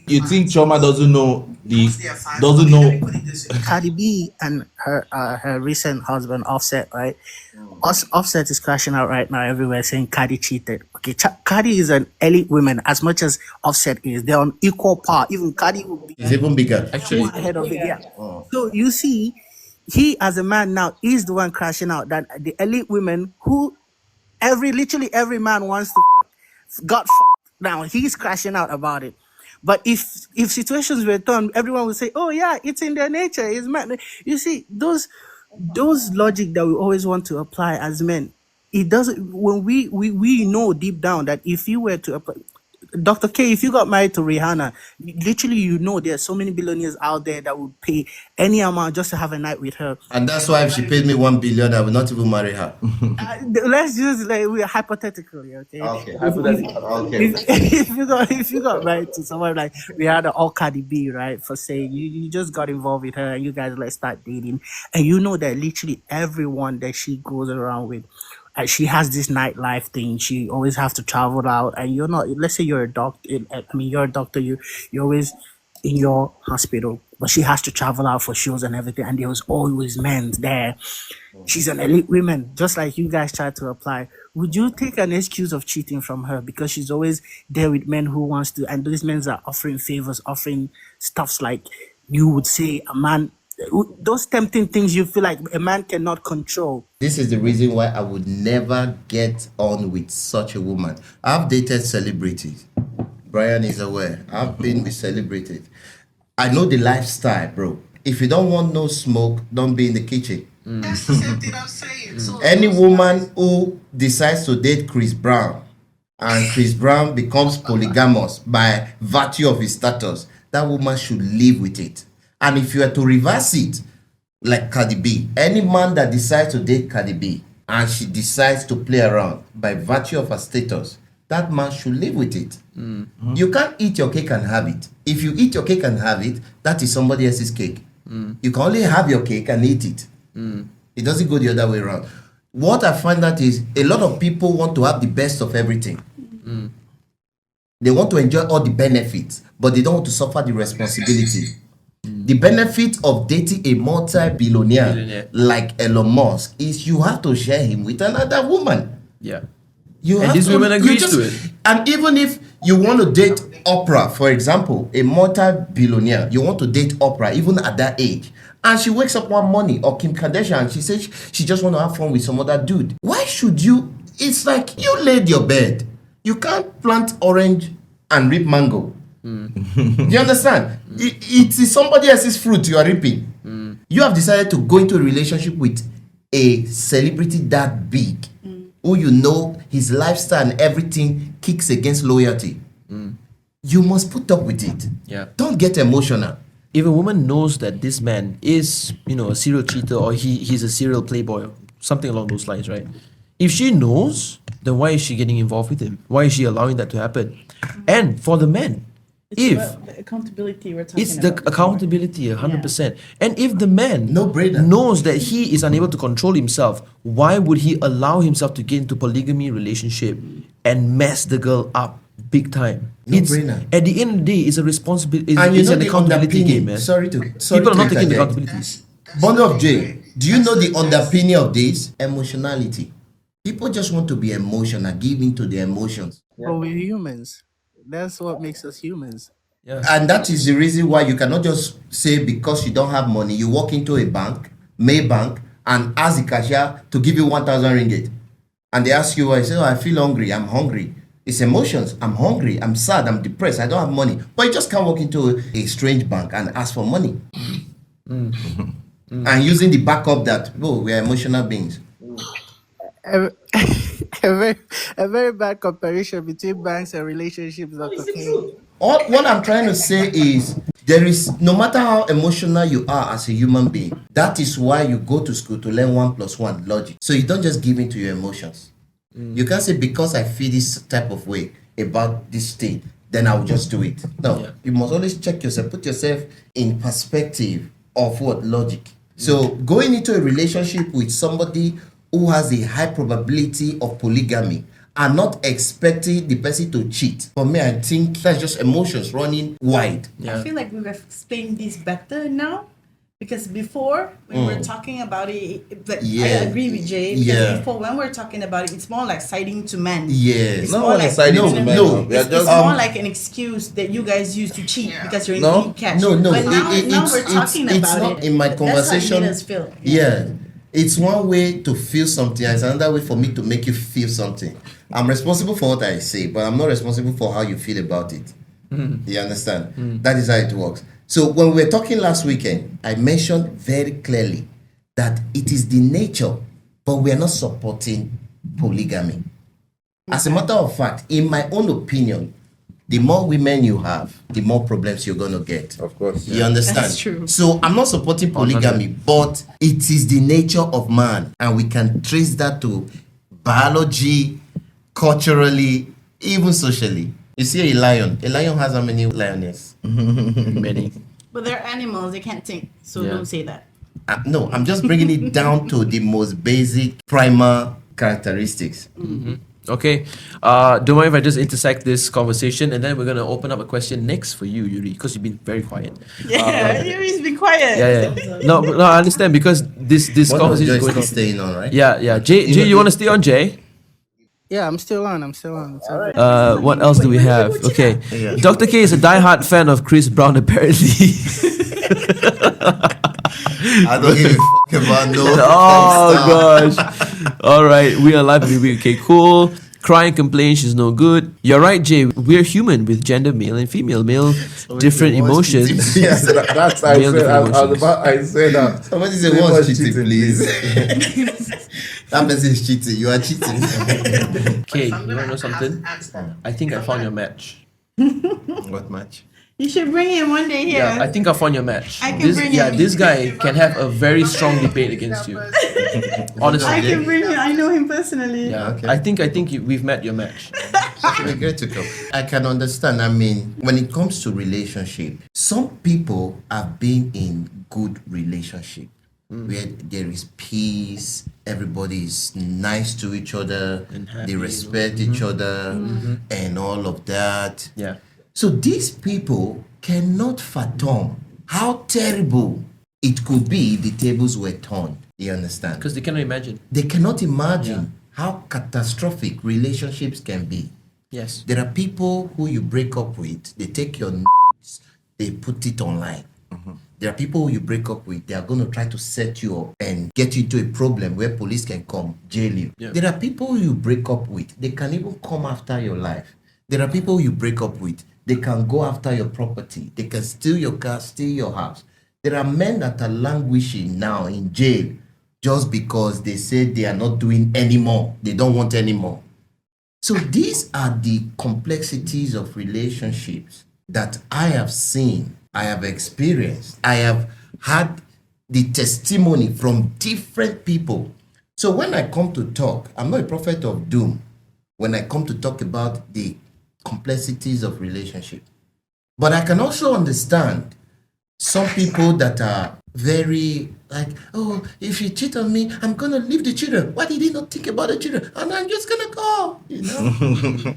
You think Choma doesn't know Cardi B and her recent husband Offset, right? Offset is crashing out right now everywhere saying Cardi cheated. Okay, Cardi is an elite woman as much as Offset is. They're on equal par. Even Cardi will be It's even bigger. Actually, ahead of it. Yeah. So you see, he as a man now is the one crashing out. That the elite women who literally every man wants to got fucked. Now he's crashing out about it. But if situations were done, everyone would say, "Oh yeah, it's in their nature. It's man." You see, those logic that we always want to apply as men, it doesn't. When we know deep down that if you were to apply, Dr. K, if you got married to Rihanna, literally you know there are so many billionaires out there that would pay any amount just to have a night with her. And that's why if she paid me 1 billion, I will not even marry her. Let's just we are hypothetically, okay? Okay. If you got married to someone like Rihanna or Cardi B, right? For say you just got involved with her and you guys let's start dating, and you know that literally everyone that she goes around with, she has this nightlife thing. She always have to travel out, and you're not. Let's say you're a doctor. I mean, you're a doctor. You're always in your hospital, but she has to travel out for shows and everything. And there was always men there. She's an elite woman, just like you guys try to apply. Would you take an excuse of cheating from her because she's always there with men who wants to, and those men are offering favors, offering stuffs like you would say a man. Those tempting things you feel like a man cannot control. This is the reason why I would never get on with such a woman. I've dated celebrities. Brian is aware. I've been with celebrities. I know the lifestyle, bro. If you don't want no smoke, don't be in the kitchen. That's the same thing I'm saying. So Any woman who decides to date Chris Brown and Chris Brown becomes polygamous by virtue of his status, that woman should live with it. And if you are to reverse it, like Cardi B, any man that decides to date Cardi B and she decides to play around by virtue of her status, that man should live with it. You can't eat your cake and have it. If you eat your cake and have it, that is somebody else's cake. You can only have your cake and eat it. It doesn't go the other way around. What I find that is a lot of people want to have the best of everything. They want to enjoy all the benefits, but they don't want to suffer the responsibility. The benefit of dating a multi-billionaire like Elon Musk is you have to share him with another woman. yeah. You And have this to, woman you agrees just- to it. And even if you want to date Oprah, for example, a multi-billionaire, you want to date Oprah even at that age, and she wakes up one morning, or Kim Kardashian, she says she just want to have fun with some other dude. Why should you? It's like you laid your bed. You can't plant orange and reap mango. You understand? It is somebody else's fruit you are reaping. You have decided to go into a relationship with a celebrity that big, who you know his lifestyle and everything kicks against loyalty. You must put up with it. Yeah. Don't get emotional. If a woman knows that this man is, a serial cheater or he's a serial playboy, or something along those lines, right? If she knows, then why is she getting involved with him? Why is she allowing that to happen? And for the men, It's about the accountability we're talking it's the about. accountability 100%. And if the man No-brainer. knows that he is unable to control himself, why would he allow himself to get into polygamy relationship and mess the girl up big time? No-brainer. At the end of the day, it's a responsibility. And you It's know an the accountability underpinning. game, man. Sorry People to are not taking the interject. accountability. Bundle of J, do you know the underpinning of this? Emotionality. People just want to be emotional, give in to their emotions. But we're humans. That's what makes us humans. Yeah. And that is the reason why you cannot just say because you don't have money, you walk into a bank, Maybank, and ask the cashier to give you 1,000 ringgit. And they ask you why, you say, oh, I feel hungry, I'm hungry. It's emotions. I'm hungry, I'm sad, I'm depressed, I don't have money. But you just can't walk into a strange bank and ask for money. And using the backup that, oh, we are emotional beings. A, a very bad comparison between banks and relationships, Dr. King. What I'm trying to say is there is, no matter how emotional you are as a human being, that is why you go to school to learn 1 + 1 logic. So you don't just give in to your emotions. You can't say because I feel this type of way about this thing, then I will just do it. No, Yeah. you must always check yourself, put yourself in perspective of what logic. So going into a relationship with somebody who has a high probability of polygamy and not expecting the person to cheat, for me, I think that's just emotions running wide. I feel like we've explained this better now. Because before, when we're talking about it, like, I agree with Jay. Because before, when we're talking about it, it's more like siding to men. Yes. It's No more one is siding to men. No. We are It's just more like an excuse that you guys use to cheat because you're in No. deep catch. No, But now, now we're it's talking about it's not it. in my That's how it conversation. made us feel. Yeah. It's one way to feel something. It's another way for me to make you feel something. I'm responsible for what I say, but I'm not responsible for how you feel about it. You understand? That is how it works. So when we were talking last weekend, I mentioned very clearly that it is the nature, but we are not supporting polygamy. As a matter of fact, in my own opinion, the more women you have, the more problems you're going to get. Of course. You understand? That's true. So I'm not supporting polygamy, but it is the nature of man, and we can trace that to biology, culturally, even socially. You see a lion. A lion has how many lioness? Many. But they're animals, they can't think. So Yeah. don't say that. No, I'm just bringing it down to the most basic primal characteristics. Okay. Don't mind if I just intersect this conversation, and then we're gonna open up a question next for you, Yuri, because you've been very quiet. Yeah, Yuri's been quiet. Yeah. No, I understand because this One of conversation is Joy going is on. staying on, right? Yeah. Jay, you want to stay on, Jay? Yeah, I'm still on. It's okay. What else do we have? Okay. Dr. K is a diehard fan of Chris Brown, apparently. I don't give a fuck about no. Oh gosh. All right, we are live every week. Okay, cool. Cry and complain, she's no good. You're right, Jay. We're human with gender, male and female. Male, different emotions. Yes, that's I Male said. I different was about. I said that. Somebody say Say once what's cheating, cheating, please. That person is cheating. You are cheating. Okay, you wanna know something? I think I found your match. What match? You should bring him one day here. Yeah, I think I found your match. I can bring him. This guy can have a very strong debate against you. Honestly. I can bring him. I know him personally. Yeah, Okay. I think we've met your match. We're great to come. I can understand. I mean, when it comes to relationship, some people have been in good relationship where there is peace, everybody is nice to each other, And happy, they respect each other, and all of that. Yeah. So these people cannot fathom how terrible it could be if the tables were turned. You understand? Because they cannot imagine. They cannot imagine how catastrophic relationships can be. Yes. There are people who you break up with, they take your they put it online. There are people who you break up with, they are going to try to set you up and get you into a problem where police can come, jail you. Yeah. There are people who you break up with, they can even come after your life. There are people who you break up with, they can go after your property, they can steal your car, steal your house. There are men that are languishing now in jail just because they said they are not doing anymore, they don't want anymore. So these are the complexities of relationships that I have seen, I have experienced, I have had the testimony from different people. So when I come to talk, I'm not a prophet of doom when I come to talk about the complexities of relationship. But I can also understand some people that are very like, oh, if you cheat on me, I'm gonna leave the children. Why did he not think about the children? And I'm just gonna go, you know.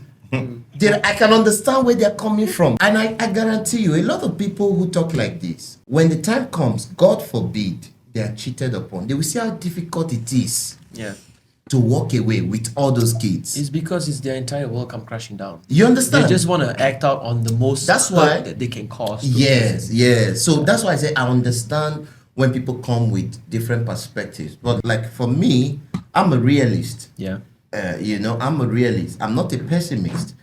I can understand where they're coming from. And I guarantee you, a lot of people who talk like this, when the time comes, God forbid, they are cheated upon, they will see how difficult it is Yeah. to walk away with all those kids. It's because it's their entire world come crashing down. You They understand? just want to act out on the most That's hurt why- that they can cause. to Yes, yes. So that's why I say I understand when people come with different perspectives. But like for me, I'm a realist. Yeah. You know, I'm a realist. I'm not a pessimist.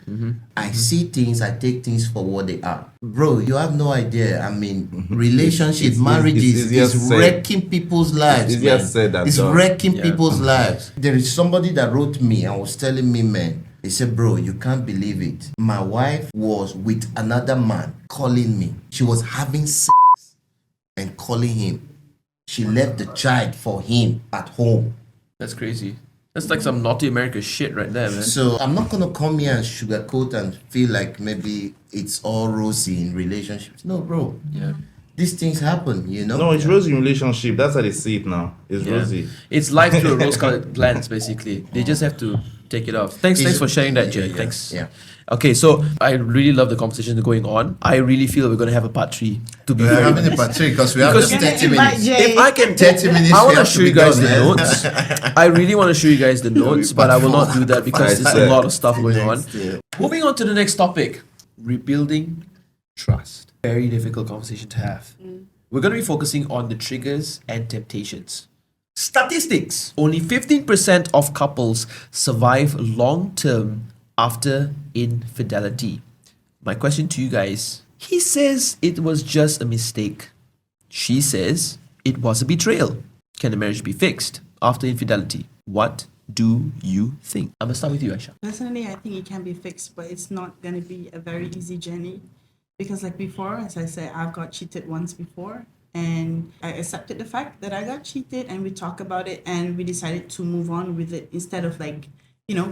I see things, I take things for what they are. Bro, you have no idea. I mean, relationship, It's marriages easier is said. wrecking people's lives. easier man. said than It's done. wrecking Yeah. people's lives. There is somebody that wrote me and was telling me, man, he said, bro, you can't believe it. My wife was with another man calling me. She was having sex and calling him. She left the child for him at home. That's crazy. That's like some naughty America shit right there, man. So I'm not gonna come here and sugarcoat and feel like maybe it's all rosy in relationships. No, bro. Yeah. These things happen, you know. No, it's rosy in relationship. That's how they see it now. It's Yeah. rosy. It's life through a rose-colored lens, basically. They just have to take it off. Thanks for sharing that, Jay. Yeah, Thanks. yeah. Okay, so I really love the conversation going on. I really feel we're going to have a part 3. To be We're very having a part 3 because we have Because- just You're gonna 30 invite minutes. Jay. If I can 30 minutes. I we want to have show you be guys done, the man. notes. I really want to show you guys the notes, but I will not do that because there's a lot of stuff going on. Yeah. Moving on to the next topic, rebuilding trust. Very difficult conversation to have. We're going to be focusing on the triggers and temptations. Statistics. Only 15% of couples survive long term after infidelity. My question to you guys, he says it was just a mistake. She says it was a betrayal. Can the marriage be fixed after infidelity? What do you think? I'm going to start with you, Aisha. Personally, I think it can be fixed, but it's not going to be a very easy journey. Because like before, as I said, I've got cheated once before. And I accepted the fact that I got cheated, and we talked about it, and we decided to move on with it instead of like,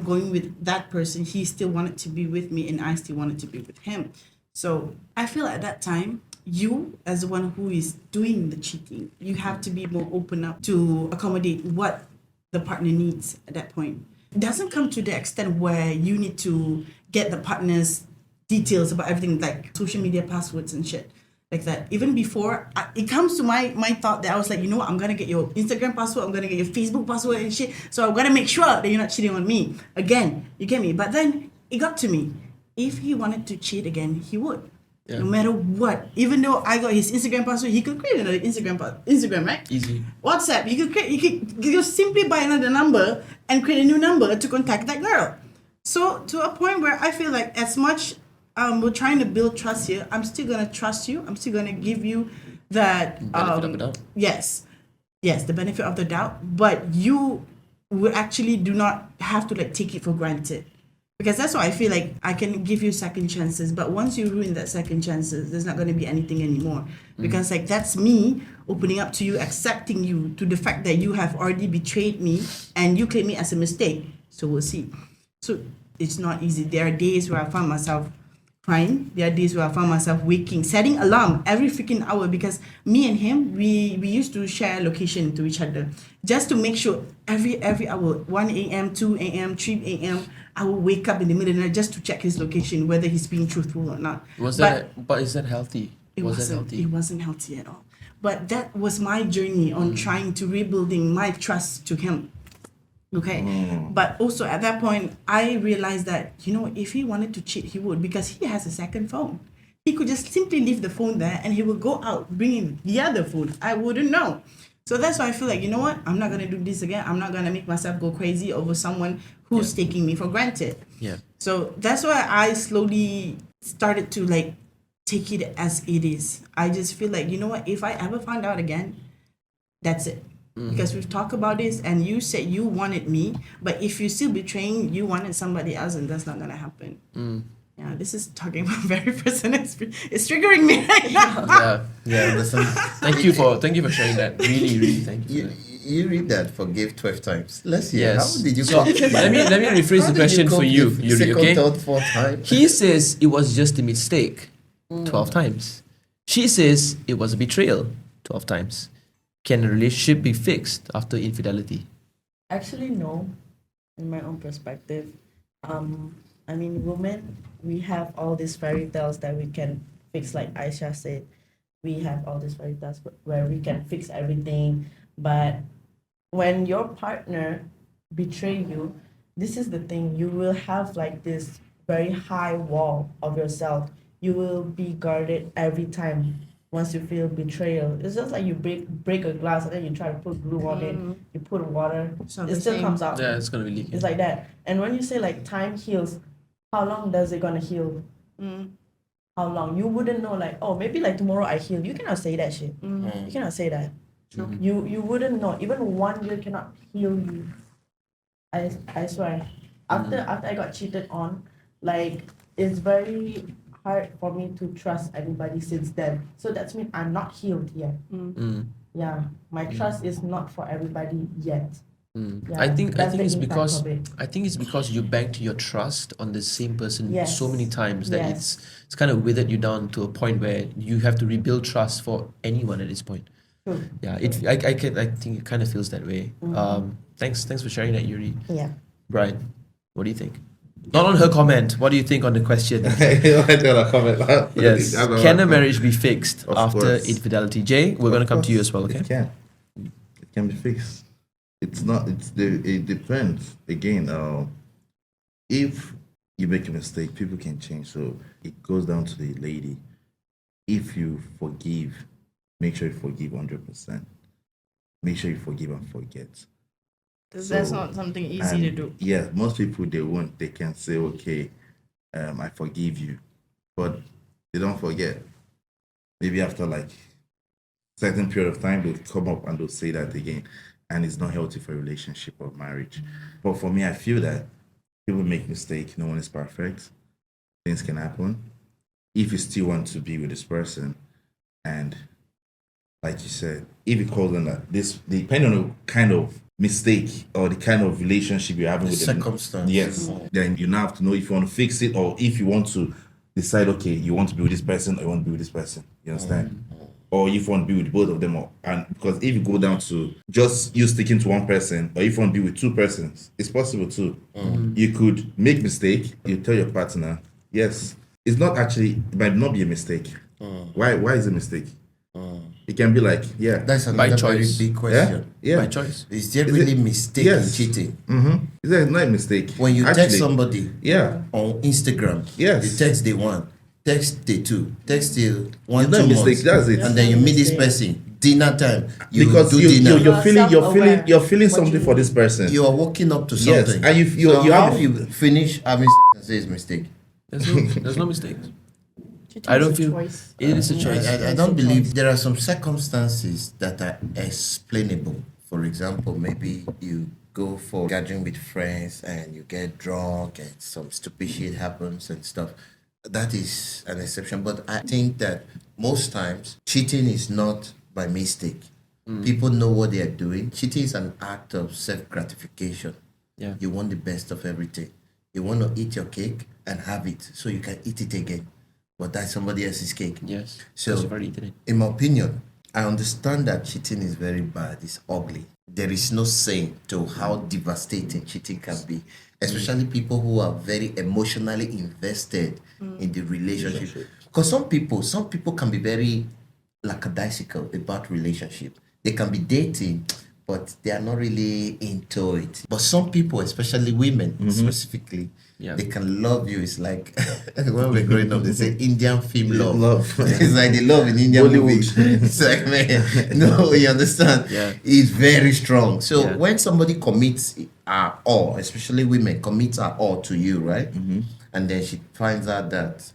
going with that person. He still wanted to be with me, and I still wanted to be with him. So I feel at that time, you as the one who is doing the cheating, you have to be more open up to accommodate what the partner needs at that point. It doesn't come to the extent where you need to get the partner's details about everything, like social media passwords and shit like that. Even before, it comes to my thought that I was like, you know what, I'm gonna get your Instagram password, I'm gonna get your Facebook password and shit, so I'm gonna make sure that you're not cheating on me again. You get me? But then it got to me. If he wanted to cheat again, he would. Yeah. No matter what. Even though I got his Instagram password, he could create another Instagram, right? Easy. WhatsApp, you could just simply buy another number and create a new number to contact that girl. So to a point where I feel like as much we're trying to build trust here, I'm still gonna trust you. I'm still gonna give you that Benefit of the doubt. yes, the benefit of the doubt. But you will actually do not have to like take it for granted. Because that's why I feel like I can give you second chances, but once you ruin that second chances, there's not going to be anything anymore. Because like that's me opening up to you, accepting you to the fact that you have already betrayed me and you claim me as a mistake. So we'll see. So it's not easy. There are days where I found myself crying. There are days where I found myself waking, setting alarm every freaking hour, because me and him, we used to share location to each other just to make sure every hour, 1 a.m., 2 a.m., 3 a.m., I will wake up in the middle of the night just to check his location, whether he's being truthful or not. But is that healthy? It Was that wasn't. healthy? It wasn't healthy at all. But that was my journey on trying to rebuilding my trust to him. Okay. But also at that point, I realized that, if he wanted to cheat, he would, because he has a second phone. He could just simply leave the phone there and he will go out bringing the other phone. I wouldn't know. So that's why I feel like, you know what? I'm not going to do this again. I'm not going to make myself go crazy over someone who's taking me for granted. Yeah. So that's why I slowly started to like take it as it is. I just feel like, you know what? If I ever find out again, that's it. Because we've talked about this and you said you wanted me, but if you're still betraying, you wanted somebody else, and that's not going to happen. Yeah, this is talking about very personal experience. It's triggering me right now. Yeah. Listen, Thank you for sharing that. Really, really thank you. you, For that. you read that, forgive 12 times. Let's hear. Yes. How did you So, cope? let me rephrase How the did question cope for you, with Yuri, second, okay? third, fourth time? He says it was just a mistake 12 times. She says it was a betrayal 12 times. Can a relationship be fixed after infidelity? Actually, no. In my own perspective, women, we have all these fairy tales that we can fix. Like Aisha said, we have all these fairy tales where we can fix everything. But when your partner betray you, this is the thing. You will have like this very high wall of yourself. You will be guarded every time. Once you feel betrayal, it's just like you break a glass and then you try to put glue on it. You put water, So it the still same. comes out. Yeah, it's gonna be leaking. It's like that. And when you say like time heals, how long does it gonna heal? How long? You wouldn't know, like, oh, maybe like tomorrow I heal. You cannot say that shit. You cannot say that. You wouldn't know. Even 1 year cannot heal you. I swear. After I got cheated on, like, it's very hard for me to trust anybody since then. So that means I'm not healed yet. Yeah, my trust is not for everybody yet. Yeah, I think that's the it's impact because of it. you banked your trust on the same person Yes. so many times that Yes. it's kind of withered you down to a point where you have to rebuild trust for anyone at this point. True. Yeah, I think it kind of feels that way. Thanks for sharing that, Yuri. Yeah. Brian, what do you think? Not on her comment. What do you think on the question? I don't comment. Yes. Can a marriage be fixed Of after course. infidelity? Jay, we're going to come to you as well, okay? It can. It can be fixed. It's not. It depends. Again, if you make a mistake, people can change. So it goes down to the lady. If you forgive, make sure you forgive 100%. Make sure you forgive and forget. Because that's So- not something easy to do. Yeah, most people they won't. They can say, okay, I forgive you, but they don't forget. Maybe after like certain period of time, they'll come up and they'll say that again, and it's not healthy for a relationship or marriage. But for me, I feel that people make mistakes. No one is perfect. Things can happen. If you still want to be with this person, and like you said, if you call them that, this depending on the kind of mistake or the kind of relationship you're having The with them. circumstance. Yes. Then you now have to know if you want to fix it or if you want to decide, okay, you want to be with this person or you want to be with this person. You understand? Or if you want to be with both of them, and because if you go down to just you sticking to one person, or if you want to be with two persons, it's possible too. You could make mistake. You tell your partner, yes, it's not actually. It might not be a mistake. Why? Why is it a mistake? It can be like, yeah, That's By another very choice. big question. yeah. By choice. Is there Is really it- mistake Yes. in cheating? Is that not a mistake? When you Actually, text somebody yeah, on Instagram, Yes. you text day one, text day two, text till 1 It's not 2 a mistake, months, that's it. and then you meet this Mistake. person dinner time. You because do you, dinner. you're feeling self-aware. you're feeling What something you for this person. You are walking up to Yes, something. and you so have how a- you finish having sex and say it's mistake. There's no mistakes. I don't feel it is a choice. I don't believe there are some circumstances that are explainable. For example, maybe you go for gathering with friends and you get drunk and some stupid shit happens and stuff. That is an exception. But I think that most times cheating is not by mistake. People know what they are doing. Cheating is an act of self gratification. Yeah. You want the best of everything. You want to eat your cake and have it so you can eat it again. But that's somebody else's cake. Yes. So, because you've already eaten it. in my opinion, I understand that cheating is very bad, it's ugly. There is no saying to how devastating cheating can be, especially people who are very emotionally invested in the relationship. Because some people can be very lackadaisical about relationship. They can be dating, but they are not really into it. But some people, especially women specifically, Yeah. they can love you. It's like when we're growing up, they say Indian film love. Love. It's like they love in Indian Bollywood. movies. It's like, man, no, you understand? Yeah. It's very strong. So Yeah. when somebody commits all, especially women, commits all to you, right? And then she finds out that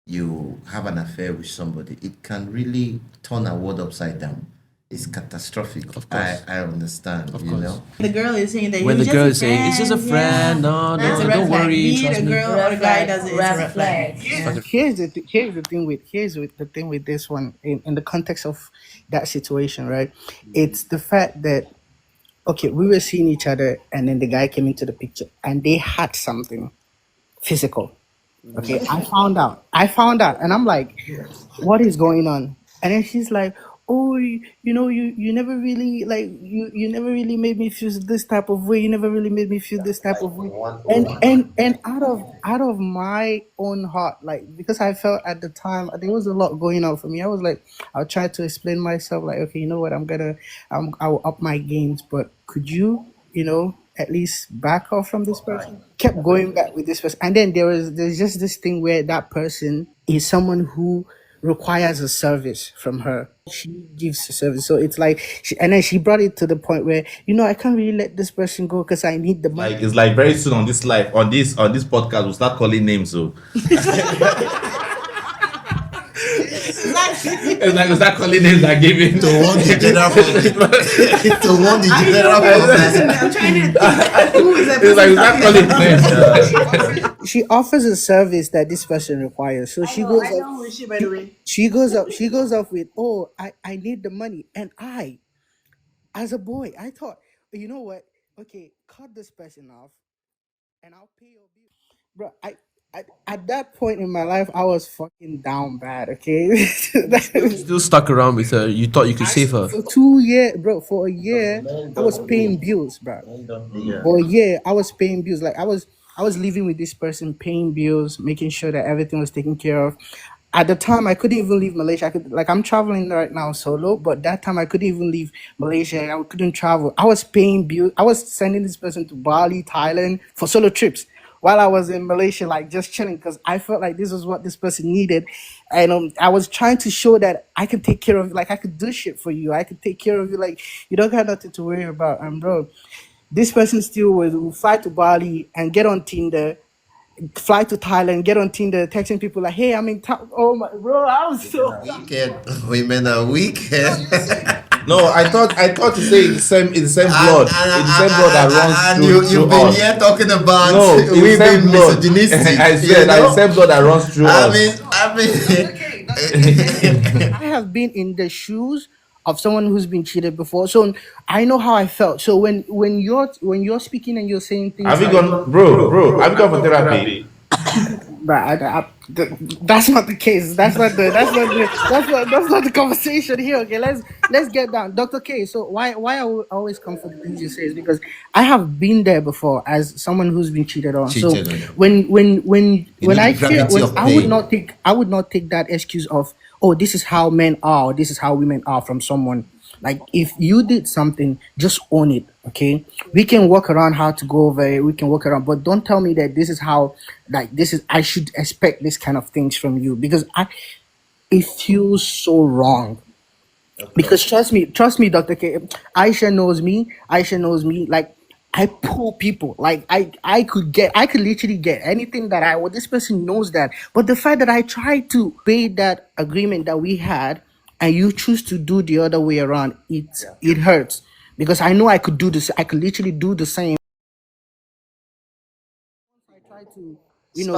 you have an affair with somebody, it can really turn a world upside down. It's catastrophic. Of course. I understand. Of you course. know. The girl is saying that When he's the just girl a is saying it's just a friend, no, That's a no, red don't flag. worry, Be it trust a me. girl or a guy does it. It's a red flag. Here's the thing with this one in the context of that situation, right? It's the fact that okay, we were seeing each other, and then the guy came into the picture, and they had something physical. Okay, I found out, and I'm like, what is going on? And then she's like, oh, you never really like you never really made me feel this type of way. You never really made me feel this type of way. And out of my own heart, like because I felt at the time there was a lot going on for me. I was like, I'll try to explain myself, like, okay, you know what, I'll up my games, but could you, at least back off from this person? Kept going back with this person, and then there's just this thing where that person is someone who requires a service from her. She gives a service, so it's like, and then she brought it to the point where I can't really let this person go because I need the money. Like it's like very soon on this live on this podcast we'll start calling names. So it's like we'll start calling names that gave in To warn the general public. To warn the general public. I'm trying to think who is that it's like we'll person start calling names. She offers a service that this person requires, so she goes I up. know who is she, by the way. She goes up with, oh, I need the money. And I, as a boy, I thought, you know what? okay, cut this person off, and I'll pay your bill, bro. At that point in my life, I was fucking down bad. Okay, Still stuck around with her. You thought you could save her. for 2 years, bro. For a year, I was paying bills, bro. For a year, I was paying bills. Like I was living with this person, paying bills, making sure that everything was taken care of. At the time, I couldn't even leave Malaysia. I'm traveling right now solo, but that time I couldn't even leave Malaysia. I couldn't travel. I was paying bills. I was sending this person to Bali, Thailand for solo trips while I was in Malaysia, like just chilling, because I felt like this was what this person needed, and I was trying to show that I could take care of, like I could do shit for you. I could take care of you. Like you don't got nothing to worry about. And bro, this person still will fly to Bali and get on Tinder, fly to Thailand, get on Tinder, texting people like, "Hey, I'm in town." Oh my, bro, I was so. Wicked. Women are wicked. No, I thought you say it's the same blood. It's the same blood that runs and through you've been us. here talking about No, it's the women same blood. misogynistic. I said that it's the same blood that runs through I us. mean, I have been in the shoes of someone who's been cheated before, so I know how I felt. So when you're speaking and you're saying things, Have you like, gone, bro? Have you gone for therapy? But that's not the case. That's not the conversation here. Okay, let's get down, Dr. K. So why I will always come for the things you say is because I have been there before as someone who's been cheated on. So Cheated on. when know I the feel gravity of I would not take that excuse of, oh, this is how men are, or this is how women are from someone. Like if you did something, just own it. Okay, we can work around how to go over it. We can work around, but don't tell me that this is how, like this is, I should expect this kind of things from you, because it feels so wrong. Because trust me, Dr. K, Aisha knows me. Like I pull people. Like I could literally get anything that this person knows that. But the fact that I tried to pay that agreement that we had, and you choose to do the other way around, it hurts. Because I know I could do this. I could literally do the same. I try to,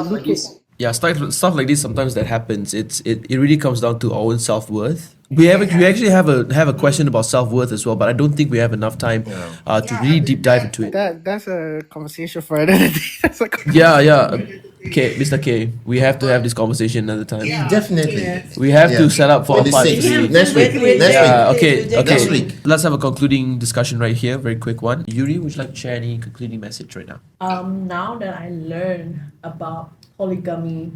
look at. Yeah, stuff like this sometimes that happens. It really comes down to our own self-worth. We actually have a question about self-worth as well, but I don't think we have enough time to really deep dive into it. That's a conversation for another day. That's a Yeah. Okay, Mr. K, we have to have this conversation another time. definitely. We have to set up for On a the part 6th. 3. Next week. Yeah, Next week. okay. Next week. Let's have a concluding discussion right here, very quick one. Yuri, would you like to share any concluding message right now? Now that I learned about polygamy,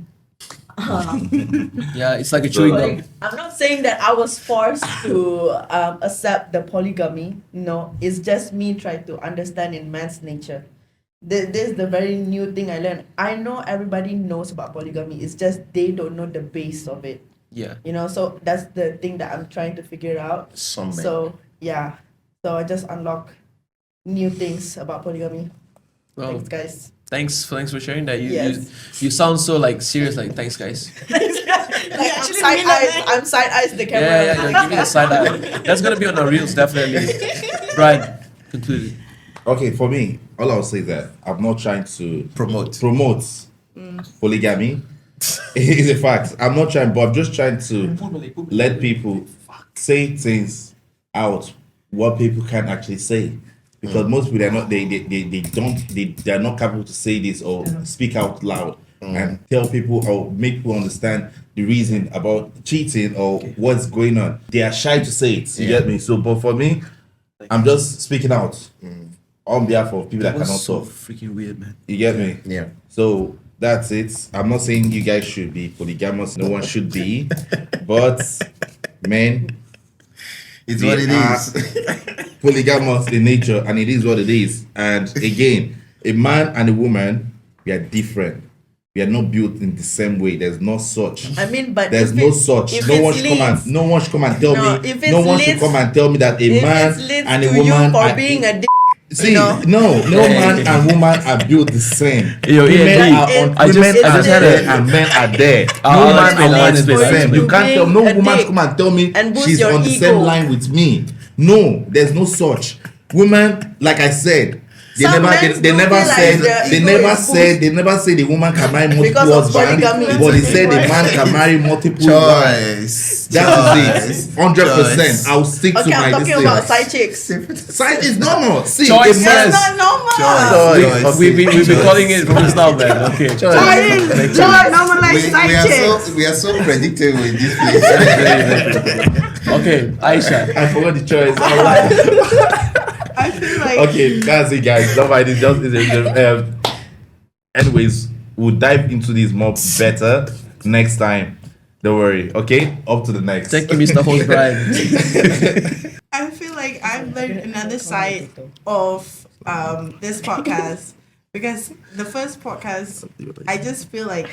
Yeah, it's like a chewing gum. like, I'm not saying that I was forced to accept the polygamy. No, it's just me trying to understand in man's nature. This is the very new thing I learned. I know everybody knows about polygamy. It's just they don't know the base of it. Yeah. So that's the thing that I'm trying to figure out. Some men. So yeah, so I just unlock new things about polygamy. Well, Thanks, guys. thanks for sharing that. Yes. You sound so like serious. Like thanks, guys. I'm side eyes the camera. Yeah. Give me the side eye. That's gonna be on our reels definitely. Brian, conclude. Okay, for me, all I'll say is that I'm not trying to Promote. polygamy. It's a fact. I'm not trying, but I'm just trying to let people say things out what people can actually say. Because most people they're not capable to say this or speak out loud and tell people or make people understand the reason about cheating or what's going on. They are shy to say it. You get me? So, but for me, I'm just speaking out on behalf of people that cannot so talk. freaking weird, man. You get me? Yeah. So that's it. I'm not saying you guys should be polygamous. No one should be. But men, It's we what it are is. polygamous in nature, and it is what it is. And again, a man and a woman, we are different. We are not built in the same way. There's no such. I mean, but There's if no it- such. if No it's one should come and leads- no one should come and tell No, me. if it's No one should leads- come and tell me that a If man it leads and a to woman you for are being a dick, See, know? no man and woman are built the same. Yo, women Ian, are it- on, I just- women I are just had there a- and men are there. I'll No man explain, and I'll woman is the explain, same. I'll You can't tell explain. no Being a woman to dick come and tell me and boost she's your on the same ego. line with me. No, there's no such. Women, like I said, They Some never, men they do never realize said, their they ego never is said, they never said the woman can marry multiple Because of husbands, polygamy. but they said the man can marry multiple wives. Choice. That is it. 100%. Choice. I'll stick Okay, to my I'm talking this about thing. side chicks. Side is normal. See, Choice, a man- yes. It's not normal. Choice. We've been calling it from the start, man. Okay. Joy, normalize We side chicks. we are so predictable in this place. Okay, Aisha. I forgot the choice. I feel like Okay, that's it, guys. Don't mind it. Anyways, we'll dive into this more better next time. Don't worry. Okay, up to the next. Thank you, Mr. Host Brian. I feel like I've learned another side of this podcast because the first podcast, I just feel like,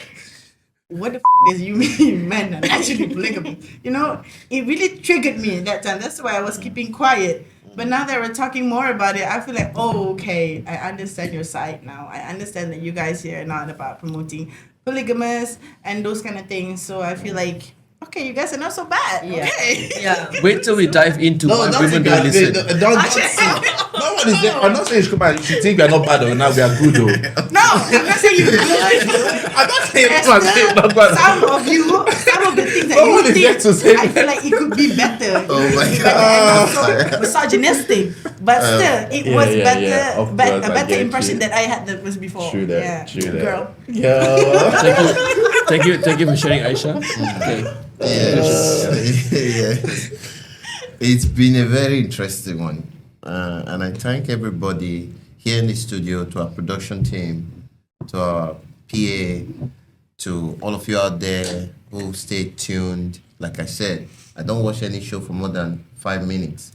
what the is you mean men are actually polygamy? You know, it really triggered me at that time. That's why I was keeping quiet. But now that we're talking more about it, I feel like, oh, okay, I understand your side now. I understand that you guys here are not about promoting polygamous and those kind of things. So I feel like, okay, you guys are not so bad. Yeah. Okay. Yeah. Wait till we dive into why women don't listen. No one is there. I'm not saying you should come and you think we are not bad or now we are good though. No, I'm not saying you're good. I'm not saying Esther, I'm not bad. some of the things that No one you is there think, to say I feel like it could be better. Oh my But God. I'm not so misogynistic, but still, it was yeah, better, yeah, of but course, a I better get impression you. that I had that was before. True that, Yeah, true that. girl. Thank you for sharing, Aisha. Okay. Yeah. It's been a very interesting one. And I thank everybody here in the studio, to our production team, to our PA, to all of you out there who stay tuned. Like I said, I don't watch any show for more than 5 minutes.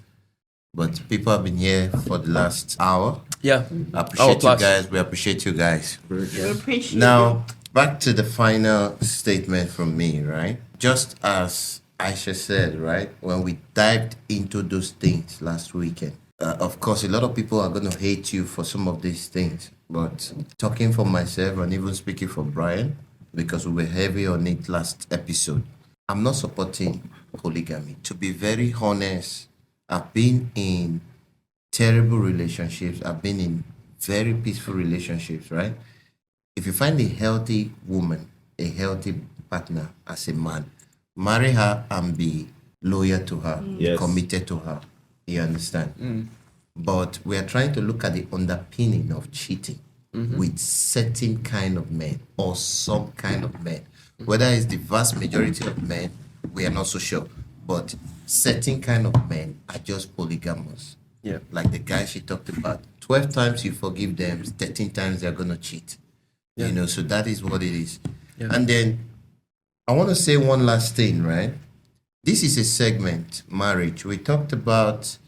But people have been here for the last hour. Yeah. I appreciate you plus. guys. We appreciate you guys. We appreciate Now, back to the final statement from me, right? Just as Aisha said, right? When we dived into those things last weekend, of course, a lot of people are going to hate you for some of these things. But talking for myself and even speaking for Brian, because we were heavy on it last episode, I'm not supporting polygamy. To be very honest, I've been in terrible relationships. I've been in very peaceful relationships, right? If you find a healthy woman, a healthy partner as a man, marry her and be loyal to her, Yes. committed to her. You understand? But we are trying to look at the underpinning of cheating with certain kind of men or some kind of men. Whether it's the vast majority of men, we are not so sure. But certain kind of men are just polygamous. Yeah. Like the guy she talked about. 12 times you forgive them, 13 times they're going to cheat. Yeah. You know, so that is what it is. Yeah. And then I want to say one last thing, right? This is a segment, marriage. We talked about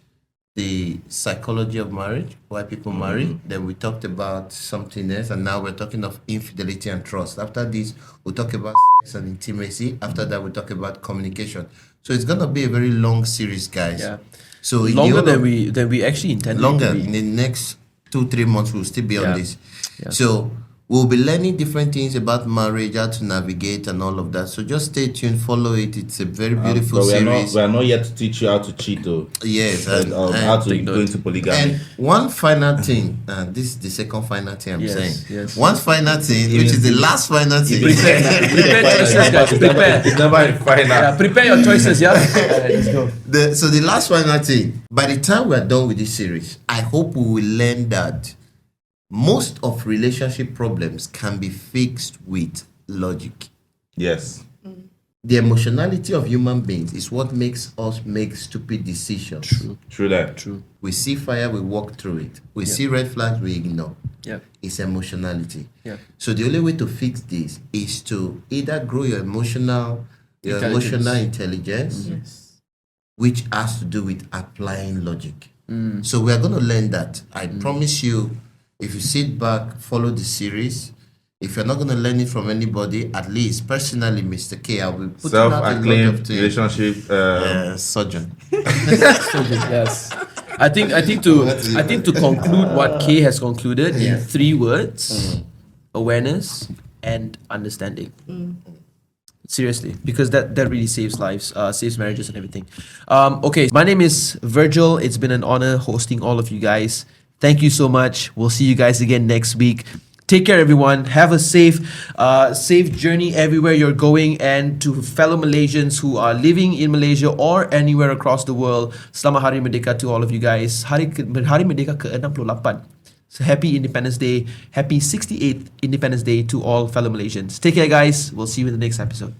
the psychology of marriage, why people marry. Then we talked about something else, and now we're talking of infidelity and trust. After this, we'll talk about sex and intimacy. After that, we'll talk about communication. So it's gonna be a very long series, guys. Yeah. So in the Longer order- than we actually intended. longer To be. in the next 2-3 months we'll still be on Yeah. this. Yeah. So we'll be learning different things about marriage, how to navigate and all of that. So just stay tuned, follow it. It's a very beautiful But series. we are not yet to teach you how to cheat though. Yes, And, how to go into polygamy. and one final thing, this is the second final thing I'm Yes, saying. yes. One final thing, which is the last final thing. Prepare choices, guys. Prepare. It's never in final. Yeah, prepare your choices, yeah? Alright, let's go. So the last final thing, by the time we're done with this series, I hope we will learn that most of relationship problems can be fixed with logic. Yes. The emotionality of human beings is what makes us make stupid decisions. True that. True. We see fire, we walk through it. We see red flags, we ignore. Yeah. It's emotionality. Yeah. So the only way to fix this is to either grow your emotional intelligence, Yes. which has to do with applying logic. So we are going to learn that. I promise you, if you sit back, follow the series. If you're not going to learn it from anybody, at least personally, Mr. K, I will put out a lot Self-acclaimed of things. relationship. Surgeon. Yes. I think to conclude what Kay has concluded in 3 words: awareness and understanding. Seriously, because that really saves lives, saves marriages and everything. Okay, my name is Virgil. It's been an honor hosting all of you guys. Thank you so much. We'll see you guys again next week. Take care, everyone. Have a safe journey everywhere you're going. And to fellow Malaysians who are living in Malaysia or anywhere across the world, Selamat Hari Merdeka to all of you guys. Hari Merdeka ke-68. So happy Independence Day. Happy 68th Independence Day to all fellow Malaysians. Take care, guys. We'll see you in the next episode.